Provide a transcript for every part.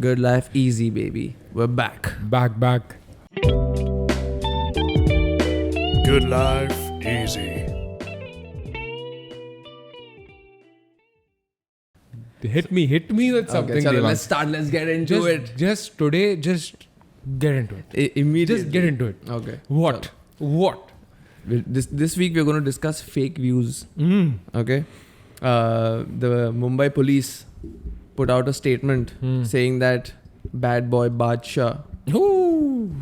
Good life easy, baby. We're back. Back. Good life easy. Hit me with something. Okay, chalo, Devang. let's start. Let's get into it. Just today, just get into it. Immediately. Just get into it. Okay. What? This week we're going to discuss fake views. Okay. The Mumbai police put out a statement saying that bad boy Badshah Ooh.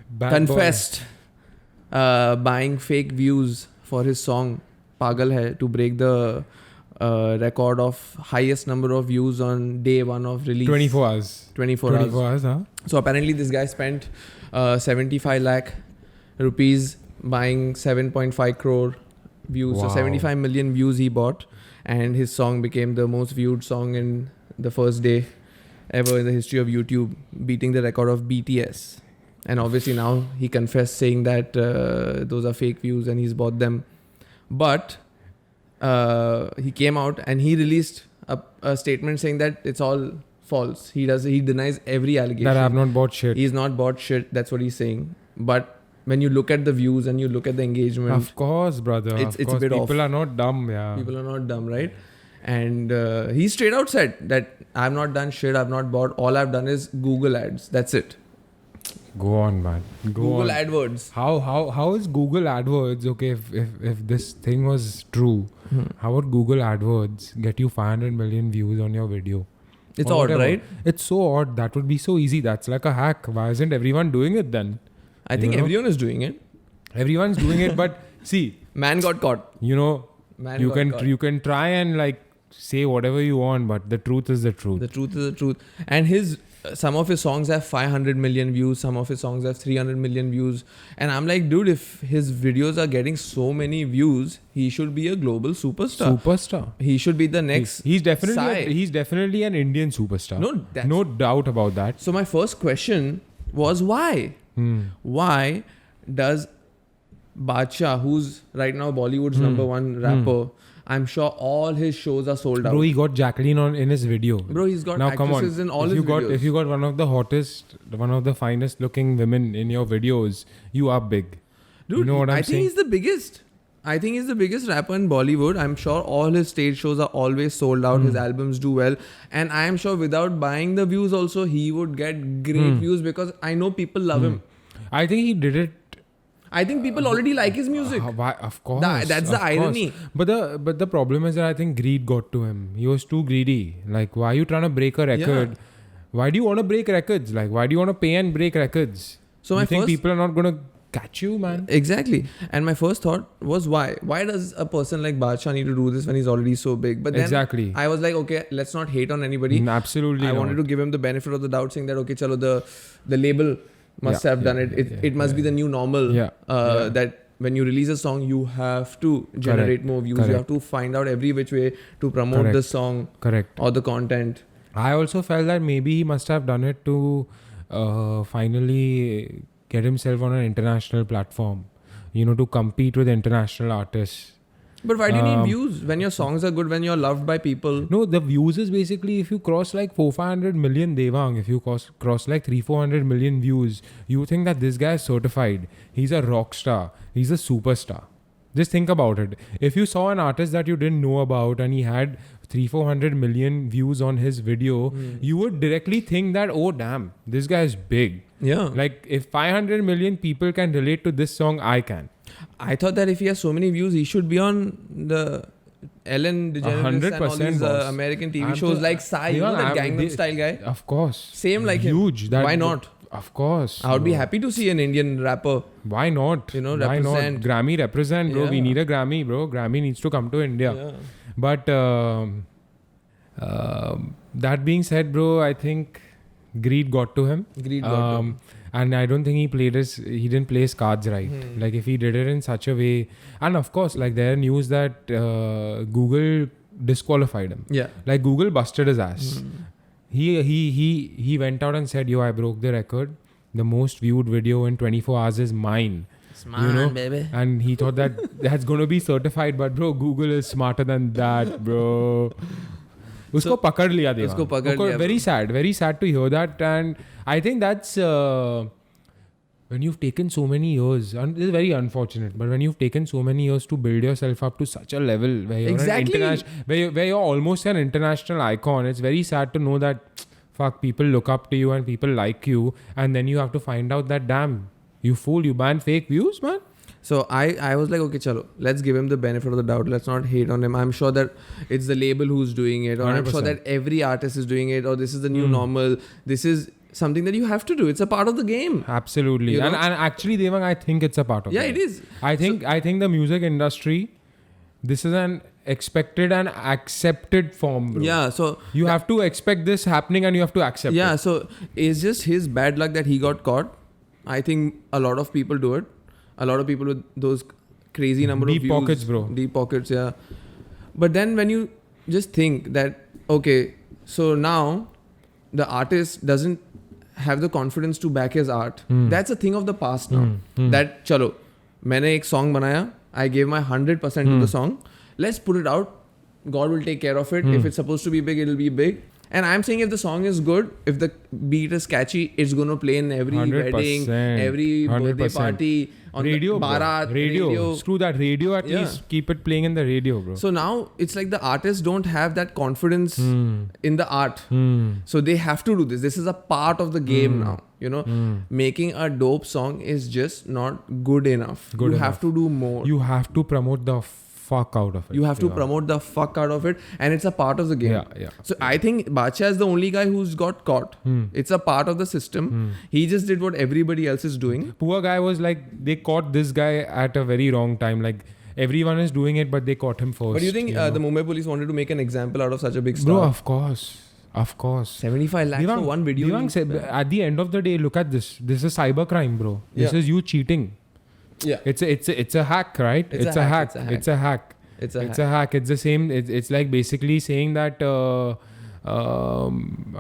Bad confessed buying fake views for his song Pagal Hai to break the record of highest number of views on day one of release. 24 hours. 24 hours. Huh? So apparently this guy spent 75 lakh rupees buying 7.5 crore views. Wow. So 75 million views he bought, and his song became the most viewed song in the first day ever in the history of YouTube, beating the record of BTS. And obviously now he confessed saying that those are fake views and he's bought them. But he came out and he released a statement saying that it's all false. He denies every allegation. That I have not bought shit. He's not bought shit. That's what he's saying. But when you look at the views and you look at the engagement, Of course, brother. It's of a course. bit off. People are not dumb, yeah. people are not dumb, right? And he straight out said that I've not done shit. I've not bought. All I've done is Google ads. That's it. Go on, man. Go Google on. AdWords. How is Google AdWords, okay, if this thing was true, how would Google AdWords get you 500 million views on your video? It's Or odd, whatever. right? It's so odd. That would be so easy. That's like a hack. Why isn't everyone doing it then? I think You know? everyone is doing it. Everyone's doing it, but see, Man got caught. Man Man got caught. you can try and like say whatever you want, but the truth is the truth. The truth is the truth. And some of his songs have 500 million views. Some of his songs have 300 million views. And I'm like, dude, if his videos are getting so many views, he should be a global superstar. Superstar. He should be the next. He's definitely Psy. he's definitely an Indian superstar. No, No doubt about that. So my first question was why? Why does Badshah, who's right now Bollywood's number one rapper, I'm sure all his shows are sold out. Bro, he got Jacqueline in his video. Bro, he's got Now come on. actresses in all if his you got, videos. If you got one of the hottest, one of the finest looking women in your videos, you are big. Dude, you know what I'm I saying? think he's the biggest. I think he's the biggest rapper in Bollywood. I'm sure all his stage shows are always sold out. His albums do well. And I am sure without buying the views also, he would get great views because I know people love him. I think he did it. I think people already like his music. Why? Of course. That's the of irony. Course. But the problem is that I think greed got to him. He was too greedy. Like, why are you trying to break a record? Yeah. Why do you want to break records? Like, why do you want to pay and break records? So you my think first- people are not going to catch you, man? Exactly. And my first thought was why? Why does a person like Badshah need to do this when he's already so big? But then Exactly. I was like, okay, let's not hate on anybody. Absolutely I not. wanted to give him the benefit of the doubt, saying that okay, chalo, the label must have done it. It must be the new normal. That when you release a song, you have to generate more views. Correct. You have to find out every which way to promote Correct. the song Correct. or the content. I also felt that maybe he must have done it to finally get himself on an international platform. To compete with international artists. But why do you need views when your songs are good, when you're loved by people? No, the views is basically if you cross like 400-500 million Devang, if you cross like 300-400 million views, you think that this guy is certified. He's a rock star. He's a superstar. Just think about it. If you saw an artist that you didn't know about and he had 300-400 million views on his video, you would directly think that, oh damn, this guy is big. Yeah. Like if 500 million people can relate to this song, I can. I thought that if he has so many views, he should be on the Ellen DeGeneres and all 100%, these boss. American TV I'm shows the- like Psy, you know, that Gangnam Style guy. Of course. Same like him. Huge. Why not? Of course. I would be bro. happy to see an Indian rapper. Why not? You know, Why represent. not? Grammy represent, bro. We Yeah. need a Grammy, bro. Grammy needs to come to India. Yeah. But that being said, bro, I think greed got to him. Greed got to him. And I don't think he didn't play his cards right. Like if he did it in such a way, and of course, like there are news that Google disqualified him. Yeah. Like Google busted his ass. He went out and said, yo, I broke the record. The most viewed video in 24 hours is mine. Smart, baby. And he thought that that's going to be certified. But bro, Google is smarter than that, bro. उसको पकड़ लिया देवांग. उसको पकड़ लिया, Very sad to hear that, and I think that's when you've taken so many years, and this is very unfortunate, but when you've taken so many years to build yourself up to such a level where you're Exactly. where you're almost an international icon, it's very sad to know that fuck, people look up to you and people like you, and then you have to find out that damn, you fool, you ban fake views, man. So I was like, okay, chalo, let's give him the benefit of the doubt. Let's not hate on him. I'm sure that it's the label who's doing it, or I'm sure 100%. that every artist is doing it, or this is the new normal. This is something that you have to do. It's a part of the game. Absolutely. You know? And actually, Devang, I think it's a part of Yeah, it. it is. I think the music industry, this is an expected and accepted form, bro. Yeah. So You have to expect this happening and you have to accept yeah. it. So it's just his bad luck that he got caught. I think a lot of people do it. A lot of people with those crazy number Deep of views. pockets, bro. Deep pockets, yeah. But then when you just think that, okay, so now the artist doesn't have the confidence to back his art. That's a thing of the past now. That, chalo, मैंने एक song बनाया, I gave my 100% to the song. Let's put it out. God will take care of it. If it's supposed to be big, it'll be big. And I'm saying if the song is good, if the beat is catchy, it's going to play in every 100%, wedding, every birthday 100%. party, on Radio, the bro. Bharat, radio. Screw that radio. At Yeah. least keep it playing in the radio, bro. So now it's like the artists don't have that confidence in the art. So they have to do this. This is a part of the game now. You know, making a dope song is just not good enough. Good you enough. have to do more. You have to promote the fuck out of it. You have to Yeah. promote the fuck out of it, and it's a part of the game. Yeah. So I think Bacha is the only guy who's got caught. It's a part of the system. He just did what everybody else is doing. Poor guy was like, they caught this guy at a very wrong time. Like, everyone is doing it, but they caught him first. But do you think know? the Mumbai police wanted to make an example out of such a big star? Bro, of course. 75 lakhs for one video. Devang said, at the end of the day, look at this. This is cybercrime, bro. This Yeah. is you cheating. Yeah. It's a hack, right? It's a hack. It's a hack. It's a It's a hack. It's the same. It's like basically saying that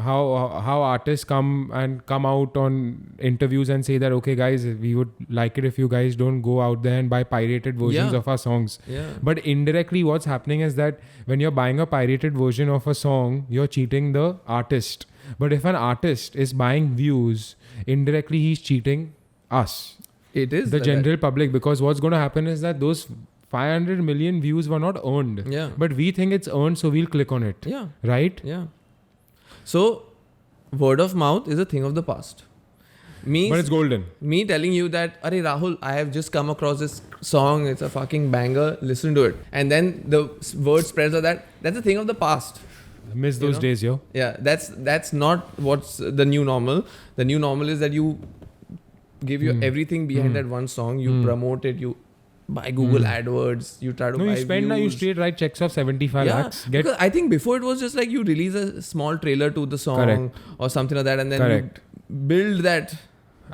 how artists come out on interviews and say that, okay, guys, we would like it if you guys don't go out there and buy pirated versions Yeah. of our songs. Yeah. But indirectly, what's happening is that when you're buying a pirated version of a song, you're cheating the artist. But if an artist is buying views, indirectly he's cheating us, It is the like general public, because what's going to happen is that those 500 million views were not earned. that. Yeah. But we think it's earned, so we'll click on it. Yeah. Right? Yeah. So, word of mouth is a thing of the past. But it's golden. Me telling you that, Arey Rahul, I have just come across this song. It's a fucking banger. Listen to it. And then the word spreads of that. That's a thing of the past. I miss those know? days, yo. Yeah. That's not what's the new normal. The new normal is that you give your everything behind that one song. You promote it. You buy Google AdWords. You try to No, buy you spend now, you views. straight write checks of 75 Yeah, lakhs. Get because I think before it was just like you release a small trailer to the song Correct. or something like that, and then Correct. you build that.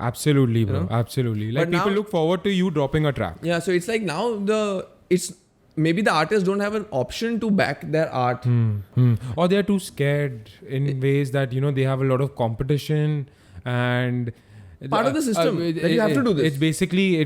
Absolutely, bro. know? Absolutely. Like, But people now- look forward to you dropping a track. Yeah, so it's like now it's maybe the artists don't have an option to back their art. Or they're too scared in ways that, they have a lot of competition and Part of the system that you have to do this. It's basically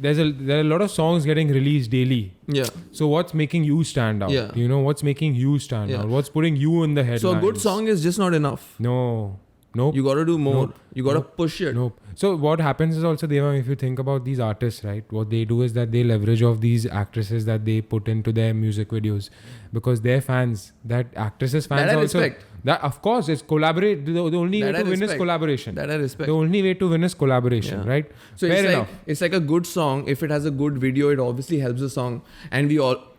there are a lot of songs getting released daily. Yeah. So what's making you stand out? Yeah. What's making you stand Yeah. out? What's putting you in the headlines? So a good song is just not enough. No. Nope. You got to do more. Nope. You got to Nope. push it. Nope. So what happens is also, Devang, if you think about these artists, right? What they do is that they leverage off these actresses that they put into their music videos, because their fans, that actresses fans That I also. respect. That of course it's collaborate. The only That way I to win is respect. collaboration. That I respect. The only way to win is collaboration, Yeah. right? So Fair it's enough. it's like a good song. If it has a good video, it obviously helps the song, and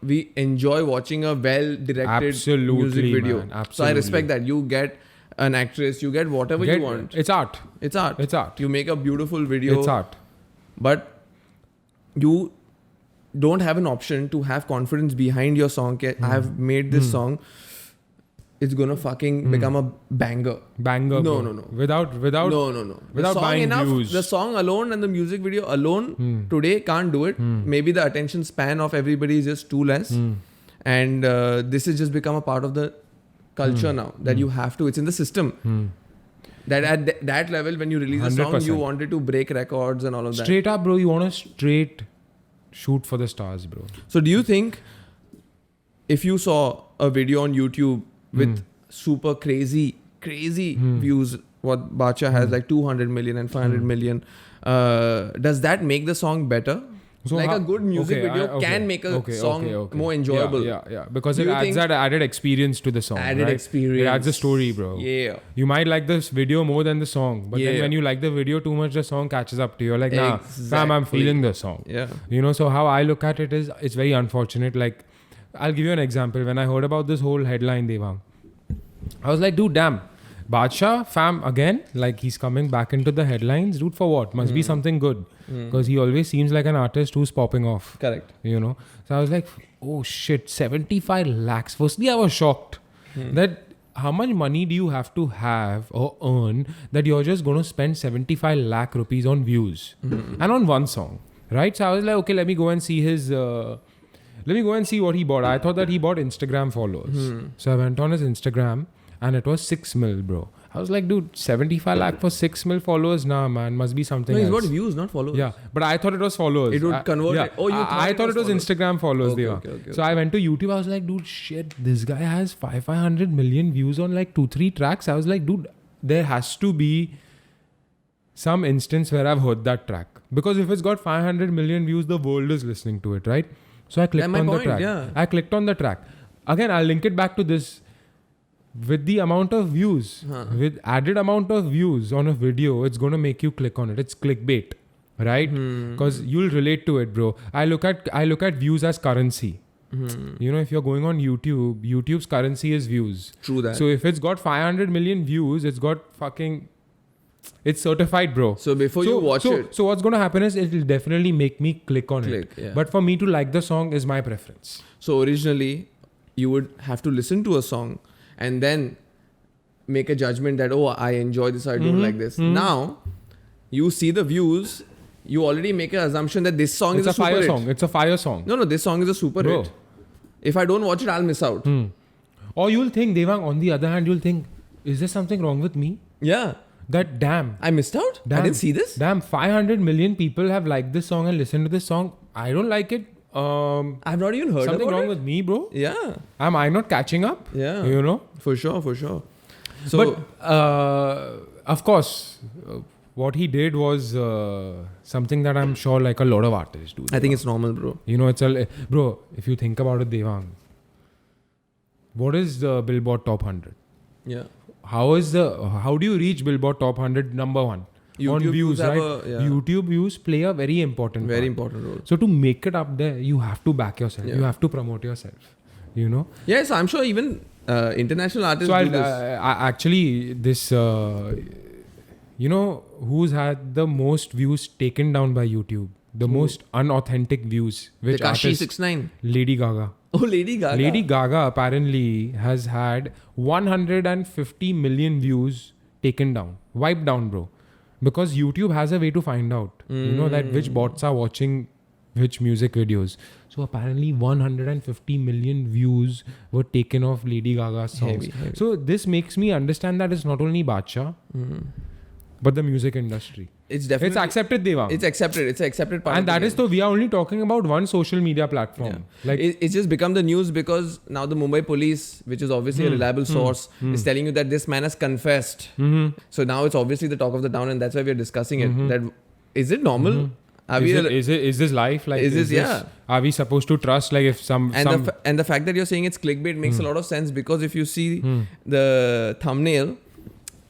we enjoy watching a well directed Absolutely, music video. man. So I Absolutely. respect that. You get an actress, you get whatever you want. It's art. It's art. It's art. You make a beautiful video. It's art. But you don't have an option to have confidence behind your song. I have made this song. It's gonna fucking become a banger. Banger. No, bro. no. Without. No. The Without song buying enough, views. the song alone and the music video alone today can't do it. Maybe the attention span of everybody is just too less. And this has just become a part of the culture now that you have to. It's in the system. That at that level, when you release a song, 100%. you wanted to break records and all of that. Straight up, bro. You want to straight shoot for the stars, bro. So do you think if you saw a video on YouTube with super crazy views. What Bacha has like 200 million and 500 million. Does that make the song better? So like how- a good music video can make a song more enjoyable. Yeah. Because Do it you adds think- that added experience to the song. Added right? experience. It adds a story, bro. Yeah. You might like this video more than the song, but then Yeah. when you like the video too much, the song catches up to you. You're like, nah, fam, I'm Exactly. feeling the song. Yeah. You know, so how I look at it is, it's very unfortunate. Like, I'll give you an example. When I heard about this whole headline, Devang, I was like, dude, damn. Badshah, fam, again, like he's coming back into the headlines. Dude, for what? Must be something good. Because he always seems like an artist who's popping off. Correct. You know? So I was like, oh shit, 75 lakhs. Firstly, I was shocked that how much money do you have to have or earn that you're just going to spend 75 lakh rupees on views and on one song, right? So I was like, okay, let me go and see his... let me go and see what he bought. I thought that he bought Instagram followers. So I went on his Instagram and it was 6 mil, bro. I was like, dude, 75 lakh for 6 mil followers? Nah, man, must be something No, he's else. got views, not followers. Yeah, but I thought it was followers. It would convert yeah. it. Oh, you thought I it thought was it was followers. Instagram followers. Okay, Deva. okay. So I went to YouTube. I was like, dude, shit, this guy has 500 million views on like 2-3 tracks. I was like, dude, there has to be some instance where I've heard that track. Because if it's got 500 million views, the world is listening to it, right? So I clicked my on the point, track. yeah. I clicked on the track. Again, I'll link it back to this. With the amount of views, with added amount of views on a video, it's going to make you click on it. It's clickbait, right? Because you'll relate to it, bro. I look at views as currency. You know, if you're going on YouTube, YouTube's currency is views. True that. So if it's got 500 million views, it's got fucking... It's certified, bro. So before you watch it... So what's going to happen is it'll definitely make me click on it. Yeah. But for me to like the song is my preference. So originally, you would have to listen to a song and then make a judgment that, oh, I enjoy this, I don't like this. Now, you see the views, you already make an assumption that this song It's is a super fire hit. song. It's a fire song. No, this song is a super Bro. hit. If I don't watch it, I'll miss out. Or you'll think, Devang, on the other hand, you'll think, is there something wrong with me? Yeah. That damn, I missed out? I didn't see this? Damn, 500 million people have liked this song and listened to this song. I don't like it. I've not even heard Something about wrong it. with me, bro. Yeah. Am I not catching up? Yeah. You know? For sure. So, But, of course, what he did was something that I'm sure like a lot of artists do. I think it's normal, bro. You know, bro, if you think about it, Devang, what is the Billboard Top 100? Yeah. How do you reach Billboard Top 100 number one? YouTube on views, have right? yeah. YouTube views play a very important Very part. important role. So to make it up there, you have to back yourself. Yeah. You have to promote yourself. You know? Yes, I'm sure even international artists So do this. actually, this, you know, who's had the most views taken down by YouTube? The most unauthentic views. Which Tekashi artist? 69. Lady Gaga. Oh, Lady Gaga. Lady Gaga apparently has had 150 million views taken down. Wiped down, bro. Because YouTube has a way to find out. You know that which bots are watching which music videos. So apparently 150 million views were taken off Lady Gaga's songs. Heavy. So this makes me understand that it's not only Badshah, but the music industry. It's definitely... It's accepted, Devang. It's accepted. It's an accepted part And of the that is game. so we are only talking about one social media platform. Yeah. Like It's just become the news because now the Mumbai police, which is obviously a reliable source, is telling you that this man has confessed. So now it's obviously the talk of the town, and that's why we're discussing it. That is it normal? Are we? is this life? Like Is this- yeah. Are we supposed to trust like if some And the fact that you're saying it's clickbait makes a lot of sense because if you see the thumbnail,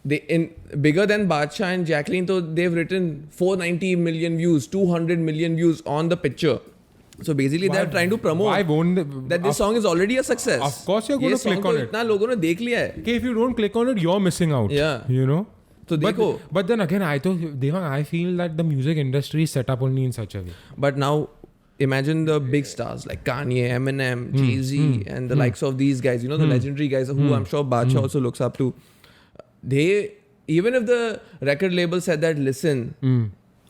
bigger than Badshah and Jacqueline, so they've written 490 million views, 200 million views on the picture. So basically, they're trying to promote Why won't that this song is already a success. Of course you're going to click on it. इतना लोगों ने देख लिया है. Okay, if you don't click on it, you're missing out. Yeah. You know? तो देखो. But then again, I feel that the music industry is set up only in such a way. But now, imagine the big stars like Kanye, Eminem, Jay-Z, and the likes of these guys. You know, the legendary guys who I'm sure Badshah also looks up to. They, even if the record label said that, listen,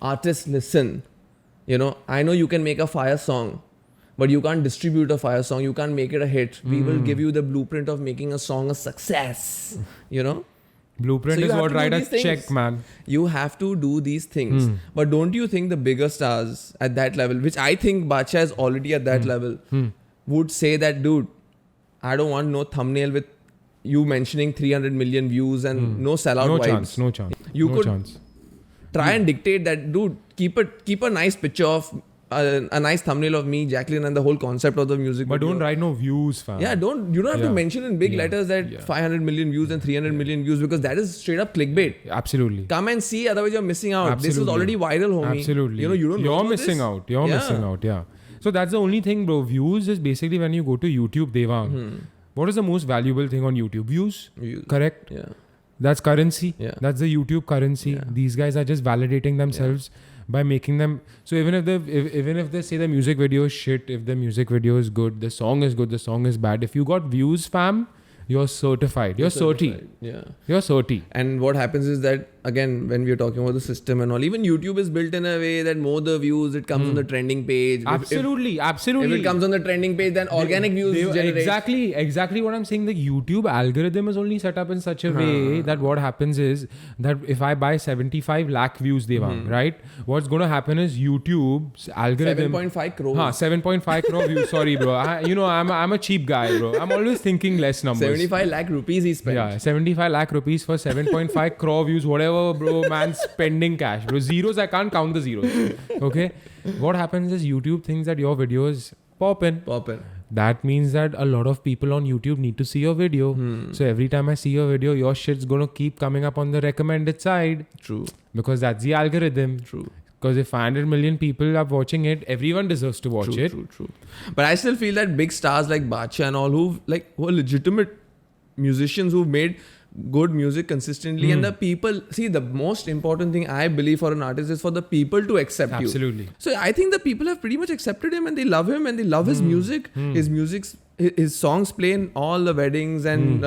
artists listen. You know, I know you can make a fire song, but you can't distribute a fire song. You can't make it a hit. We will give you the blueprint of making a song a success. You know? Blueprint So you is have what to do write a these things. check, man. You have to do these things. But don't you think the bigger stars at that level, which I think Badshah is already at that level, would say that, dude, I don't want no thumbnail with you mentioning 300 million views and no sellout No vibes. chance. No chance. You no could chance. try and dictate that, dude. Keep a nice picture of a nice thumbnail of me, Jacqueline, and the whole concept of the music. But video. don't write no views, fam. Yeah, you don't have to Yeah. mention in big Yeah. letters that Yeah. 500 million views and 300 million views, because that is straight up clickbait. Absolutely. Come and see, otherwise you're missing out. This is Absolutely. already viral, homie. Absolutely. You know, you don't know You're about missing this? out. You're Yeah. missing out. Yeah. So that's the only thing, bro. Views is basically when you go to YouTube, Devang. What is the most valuable thing on YouTube? Views. Views. Correct. Yeah. That's currency. Yeah. That's the YouTube currency. Yeah. These guys are just validating themselves by making them. So even if they say the music video is shit, if the music video is good, the song is good, the song is bad. If you got views, fam, you're certified. You're certi. Yeah. You're certi. And what happens is that, again, when we're talking about the system and all, even YouTube is built in a way that more the views, it comes on the trending page. Absolutely. If Absolutely. it comes on the trending page, then organic views generate. Exactly what I'm saying. The YouTube algorithm is only set up in such a way that what happens is that if I buy 75 lakh views, Devang, right? What's going to happen is YouTube's algorithm. 7.5 crores. 7.5 crore views. Sorry, bro. I'm a cheap guy, bro. I'm always thinking less numbers. 75 lakh rupees he spent. Yeah, 75 lakh rupees for 7.5 crore views, whatever, bro, man's spending cash. Bro, zeros, I can't count the zeros. Okay? What happens is YouTube thinks that your videos pop in. That means that a lot of people on YouTube need to see your video. So every time I see your video, your shit's gonna keep coming up on the recommended side. True. Because that's the algorithm. True. Because if 500 million people are watching it, everyone deserves to watch it. True. But I still feel that big stars like Badshah and all who are legitimate musicians who've made good music consistently, and the people, see, the most important thing I believe for an artist is for the people to accept you. Absolutely. So I think the people have pretty much accepted him and they love him and they love his music. His songs play in all the weddings and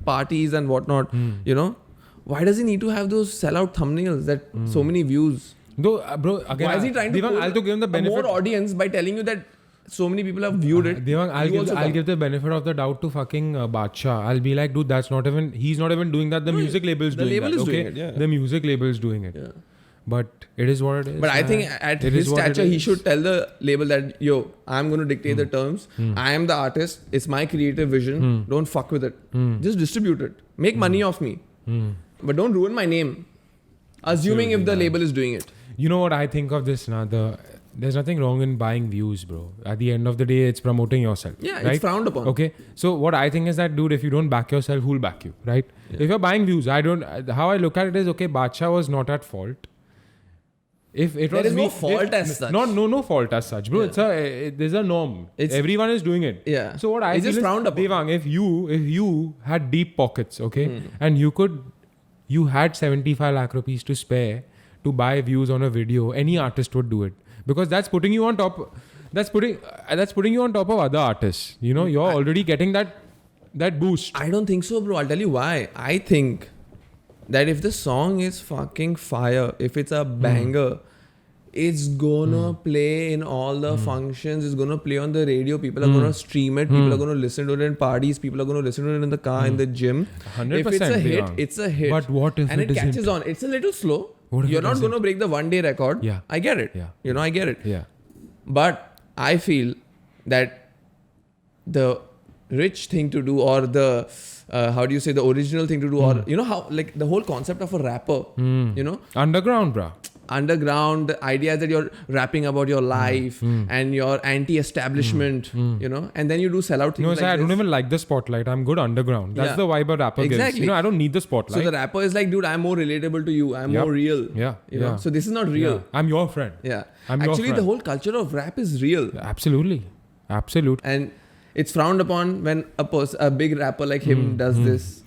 parties and whatnot. You know, why does he need to have those sellout thumbnails that so many views? Though, bro, again, Why is he trying to Devang, pull I'll to give him the benefit. more audience by telling you that so many people have viewed it? Devang, You I'll give the benefit of the doubt to fucking Badshah. I'll be like, dude, he's not even doing that. The music label is the doing label that. is Okay, doing it, yeah. The music label is doing it. Yeah. But it is what it is. But I think man. at It his is what it stature, he is. should tell the label that, yo, I'm going to dictate the terms. I am the artist. It's my creative vision. Don't fuck with it. Just distribute it. Make money off me. But don't ruin my name. Assuming if the label is doing it. You know what I think of this now? There's nothing wrong in buying views, bro. At the end of the day, it's promoting yourself. Yeah, right? it's frowned upon. Okay. So what I think is that, dude, if you don't back yourself, who'll back you, right? Yeah. If you're buying views, how I look at it is, okay, Badshah was not at fault. If it There was is no fault as such. No fault as such, bro. Yeah. There's a norm. It's- Everyone is doing it. Yeah. So what I It's feel just is, frowned upon. Devang, if you had deep pockets, okay, and you had 75 lakh rupees to spare to buy views on a video, any artist would do it, because that's putting you on top. That's putting you on top of other artists. You know, you're already getting that boost. I don't think so, bro. I'll tell you why. I think that if the song is fucking fire, if it's a banger, it's gonna play in all the functions. It's gonna play on the radio. People are gonna stream it. People are gonna listen to it in parties. People are gonna listen to it in the car, in the gym. 100%. If it's a hit, Devang. it's a hit. But what if and it it catches isn't? on? It's a little slow. What if You're it not isn't? gonna break the 1 day record. Yeah. I get it. Yeah. You know, I get it. Yeah. But I feel that the rich thing to do, or the the original thing to do, or you know how, like, the whole concept of a rapper, you know, Underground, bruh. underground, the idea is that you're rapping about your life and you're anti-establishment, you know, and then you do sellout things. No, like sir, I don't this. even like the spotlight. I'm good underground. That's Yeah. the vibe a rapper gives. Exactly. You know, I don't need the spotlight. So the rapper is like, dude, I'm more relatable to you. I'm Yep. more real. Yeah, You know, yeah. so this is not real. Yeah. I'm your friend. Yeah. I'm your Actually, the friend. whole culture of rap is real. Absolutely. And it's frowned upon when a big rapper like him does this.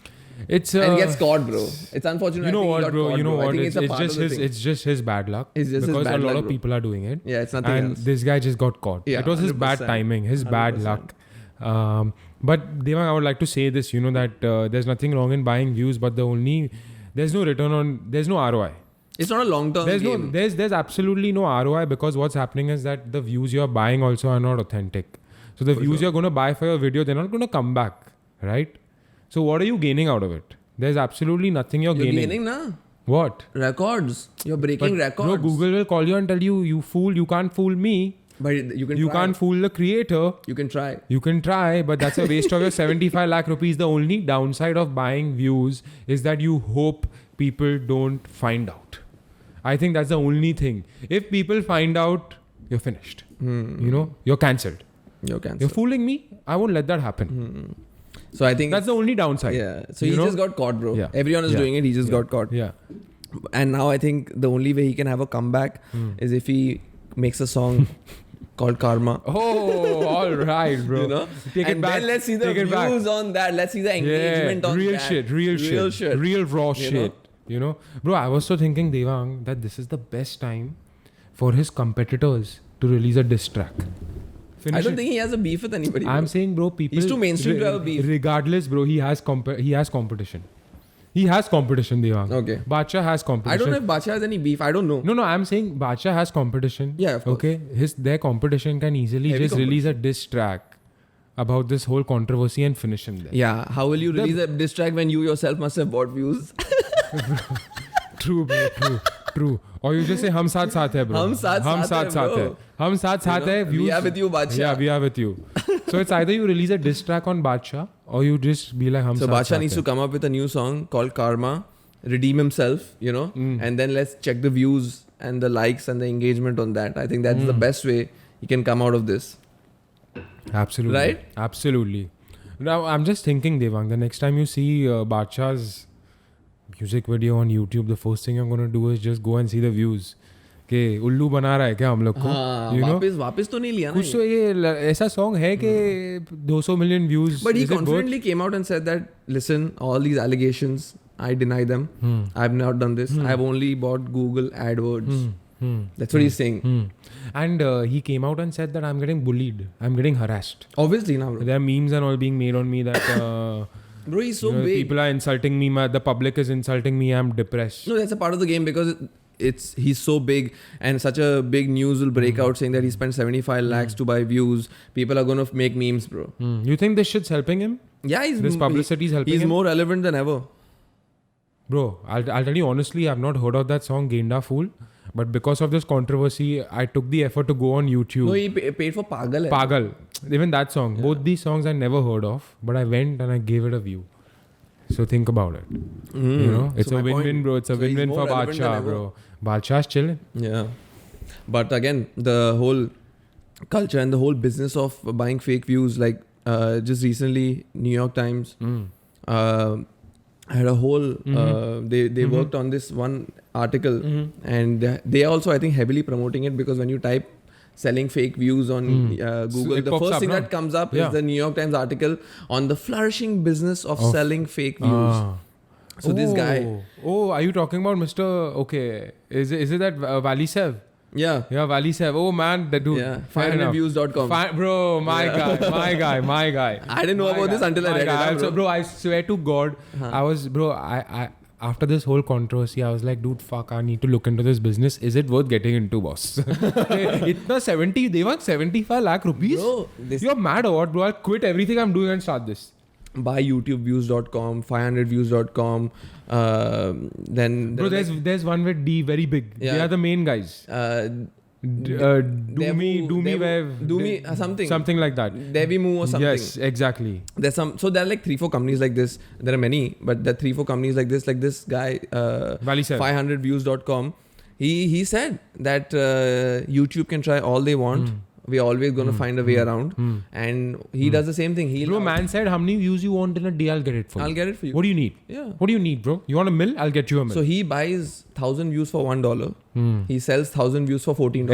It's And gets caught, bro. It's unfortunate. You know I think he what, got bro? caught, You know I what? think It's a part just of the his. thing. It's just his bad luck. It's just his because bad a lot luck, of bro. people are doing it. Yeah, it's nothing And else. this guy just got caught. Yeah, It was his bad 100%. timing, his bad 100%. luck. But Devang, I would like to say this. You know that there's nothing wrong in buying views, but there's no return on. There's no ROI. It's not a long-term game. There's absolutely no ROI, because what's happening is that the views you're buying also are not authentic. So the views you're going to buy for your video, they're not going to come back, right? So what are you gaining out of it? There's absolutely nothing you're gaining, na? What? Records. You're breaking records. Bro, Google will call you and tell you, you fool, you can't fool me. But you can You try. can't fool the creator. You can try. You can try, but that's a waste of your 75 lakh rupees. The only downside of buying views is that you hope people don't find out. I think that's the only thing. If people find out, you're finished. You know, you're cancelled. You're cancelled. You're fooling me. I won't let that happen. So I think That's the only downside. yeah. So You he know? just got caught, bro. Yeah. Everyone is Yeah. doing it. He just got caught. Yeah. And now I think the only way he can have a comeback is if he makes a song called Karma. Oh, all right, bro. You know? Take it and back. then let's see the Take it back. views on that. Let's see the engagement on real that. shit, real shit, real raw You know? shit. You know, bro. I was so thinking, Devang, that this is the best time for his competitors to release a diss track. I don't think he has a beef with anybody. I'm bro. saying, bro, people. He's too mainstream to have a beef. Regardless, bro, he has competition. He has competition, Devang. Okay. Bacha has competition. I don't know if Bacha has any beef. I don't know. No, I'm saying Bacha has competition. Yeah, of course. Okay, their competition can easily Heavy just release a diss track about this whole controversy and finish him there. Yeah. How will you release a diss track when you yourself must have bought views? True, bro. True. Or you just say हम साथ साथ है, bro. हम साथ हम साथ साथ है, है. bro. हम साथ साथ है. We Views. are with you, Bacha. Yeah, we are with you. So it's either you release a diss track on Bacha or you just be like हम So साथ Bacha साथ needs है. to come up with a new song called Karma, redeem himself, you know, and then let's check the views and the likes and the engagement on that. I think that's the best way he can come out of this. Absolutely. Right? Absolutely. Now I'm just thinking, Devang, the next time you see Bacha's music video on YouTube, the first thing I'm going to do is just go and see the views. कि उल्लू बना रहा है क्या हम लोग को? हाँ, You know? वापस तो नहीं लिया ना कुछ तो ये ऐसा सॉन्ग है कि 200 million views. But he Is it worth? confidently came out and said that, listen, all these allegations, I deny them. I've not done this. I've only bought Google AdWords. That's what he's saying. And he came out and said that I'm getting bullied. I'm getting harassed. Obviously, now, bro. There are memes and all being made on me that Bro, he's so you know, big. people are insulting me. The public is insulting me. I'm depressed. No, that's a part of the game because he's so big and such a big news will break out saying that he spent 75 lakhs to buy views. People are going to make memes, bro. You think this shit's helping him? Yeah, This publicity is helping he's him? more relevant than ever. Bro, I'll tell you honestly, I've not heard of that song Gainda Fool. But because of this controversy, I took the effort to go on YouTube. No, he paid for Pagal. hai. Pagal. Even that song. Both these songs I never heard of. But I went and I gave it a view. So think about it. You know, it's So a my win-win, point- bro. It's a so he's win-win more for relevant than Bacha, ever. bro. Bacha's chilling. Yeah. But again, the whole culture and the whole business of buying fake views, like just recently, New York Times had a whole, they worked on this one article and they also, I think, heavily promoting it because when you type selling fake views on Google, it the pops first up, thing no? that comes up Yeah. is the New York Times article on the flourishing business of selling fake views. So this guy, Oh, are you talking about Mr. Okay. Is it that Vali Sev? yeah, Yeah, Vali Sev. Oh man, that dude. yeah, Fair enough. 500views.com. Bro, my guy. I didn't know about this until I read it. Also, Bro. bro, I swear to God, I was, bro, I after this whole controversy, I was like, dude, fuck, I need to look into this business. Is it worth getting into, boss? Itna 70, they want 75 lakh rupees? Bro, this You're mad or what, bro? I'll quit everything I'm doing and start this. buy YouTubeviews.com, 500views.com, then Bro, there's one with D, very big. They Yeah. are the main guys. Do me, something like that. Devimu or something. Yes, exactly. There's so there are like 3-4 companies like this. There are many, but there are 3-4 companies like this guy, Vali Sev. 500views.com. He said that YouTube can try all they want. We're always going to find a way around. And he does the same thing. Bro, man said, how many views you want in a day, I'll get it for you. I'll get it for you. What do you need? Yeah. What do you need, bro? You want a mil? I'll get you a mil. So he buys 1,000 views for $1. He sells 1,000 views for $14.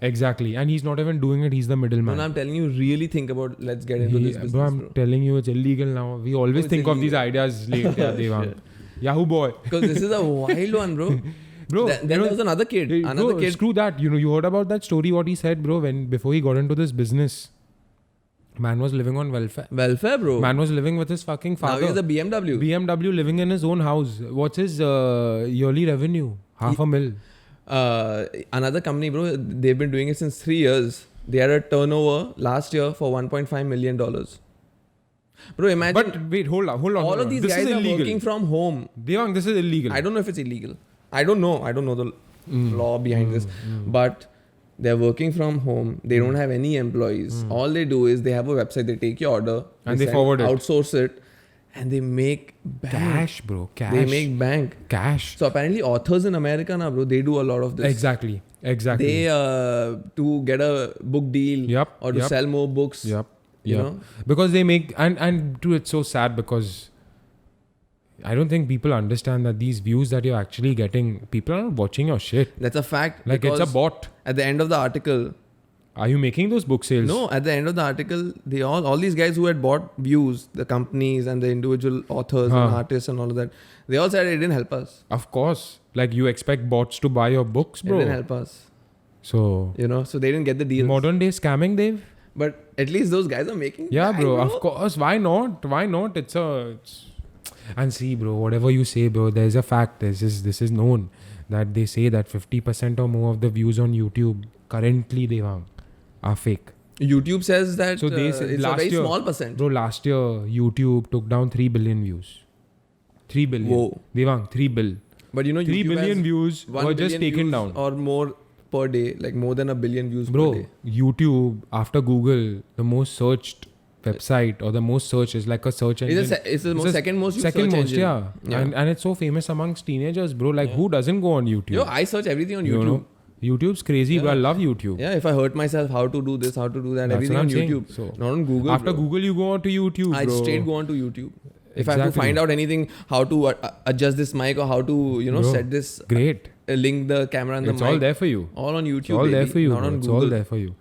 Exactly. And he's not even doing it. He's the middleman. And I'm telling you, really think about let's get into this business. Bro, I'm telling you, it's illegal now. We always it's think of these illegal. ideas late. Yeah, Devang. Yahoo boy. Because this is a wild one, bro. Bro, Then you there know, was another kid. hey, Another bro, kid. screw that. You know, you heard about that story, what he said, bro, before he got into this business. Man was living on welfare. Welfare, bro. Man was living with his fucking Now father. he has a BMW. BMW living in his own house. What's his yearly revenue? $500,000. Another company, bro. They've been doing it since 3 years. They had a turnover last year for $1.5 million. Bro, imagine. But wait, hold on. all of these this guys is are illegal. working from home. Devang, this is illegal. I don't know if it's illegal. I don't know the law behind this. But They're working from home. They don't have any employees. All they do is they have a website. They take your order And they forward it. outsource it, and they make bank. Cash, bro. Cash. They make bank. cash. So apparently, authors in America now, bro, they do a lot of this. Exactly. They to get a book deal Yep, or to yep. sell more books. Yep. You Yep. know, Because they make and dude, it's so sad because I don't think people understand that these views that you're actually getting, people are not watching your shit. that's a fact. Like it's a because bot. At the end of the article, Are you making those book sales? no, at the end of the article, they all these guys who had bought views, the companies and the individual authors and artists and all of that, they all said it didn't help us. Of course. Like you expect bots to buy your books, It didn't bro. help us. So You know, so they didn't get the deal. modern day scamming, Dave? But at least those guys are making. Yeah, bank, bro. Of course. Why not? Why not? And see, bro, whatever you say, bro, there's a fact. This is known that they say that 50% or more of the views on YouTube currently, Devang, are fake. YouTube says that So they say it's a last very year- small percent. Bro, last year, YouTube took down 3 billion views. 3 billion. Whoa. Devang, 3 bill. But you know, 3 YouTube billion has views 1 were just billion taken views down. or more per day, like more than 1 billion views per Bro, day. YouTube, after Google, the most searched website or the most search is like a search engine. It's the second most used Second search most, engine. yeah. And it's so famous amongst teenagers, bro. Like, who doesn't go on YouTube? Yo, I search everything on You YouTube. know? YouTube's crazy, bro. I love YouTube. Yeah, if I hurt myself, how to do this, how to do that, That's everything what on I'm saying. YouTube. So, Not on Google. After bro. Google, you go on to YouTube, I bro. straight go on to YouTube. If I have to Exactly. find out anything, how to adjust this mic or how to, you know, Bro, set this, Great. link the camera and the It's mic. all there for you. All on YouTube. It's all there baby, for you, not bro. on It's Google. all there for you.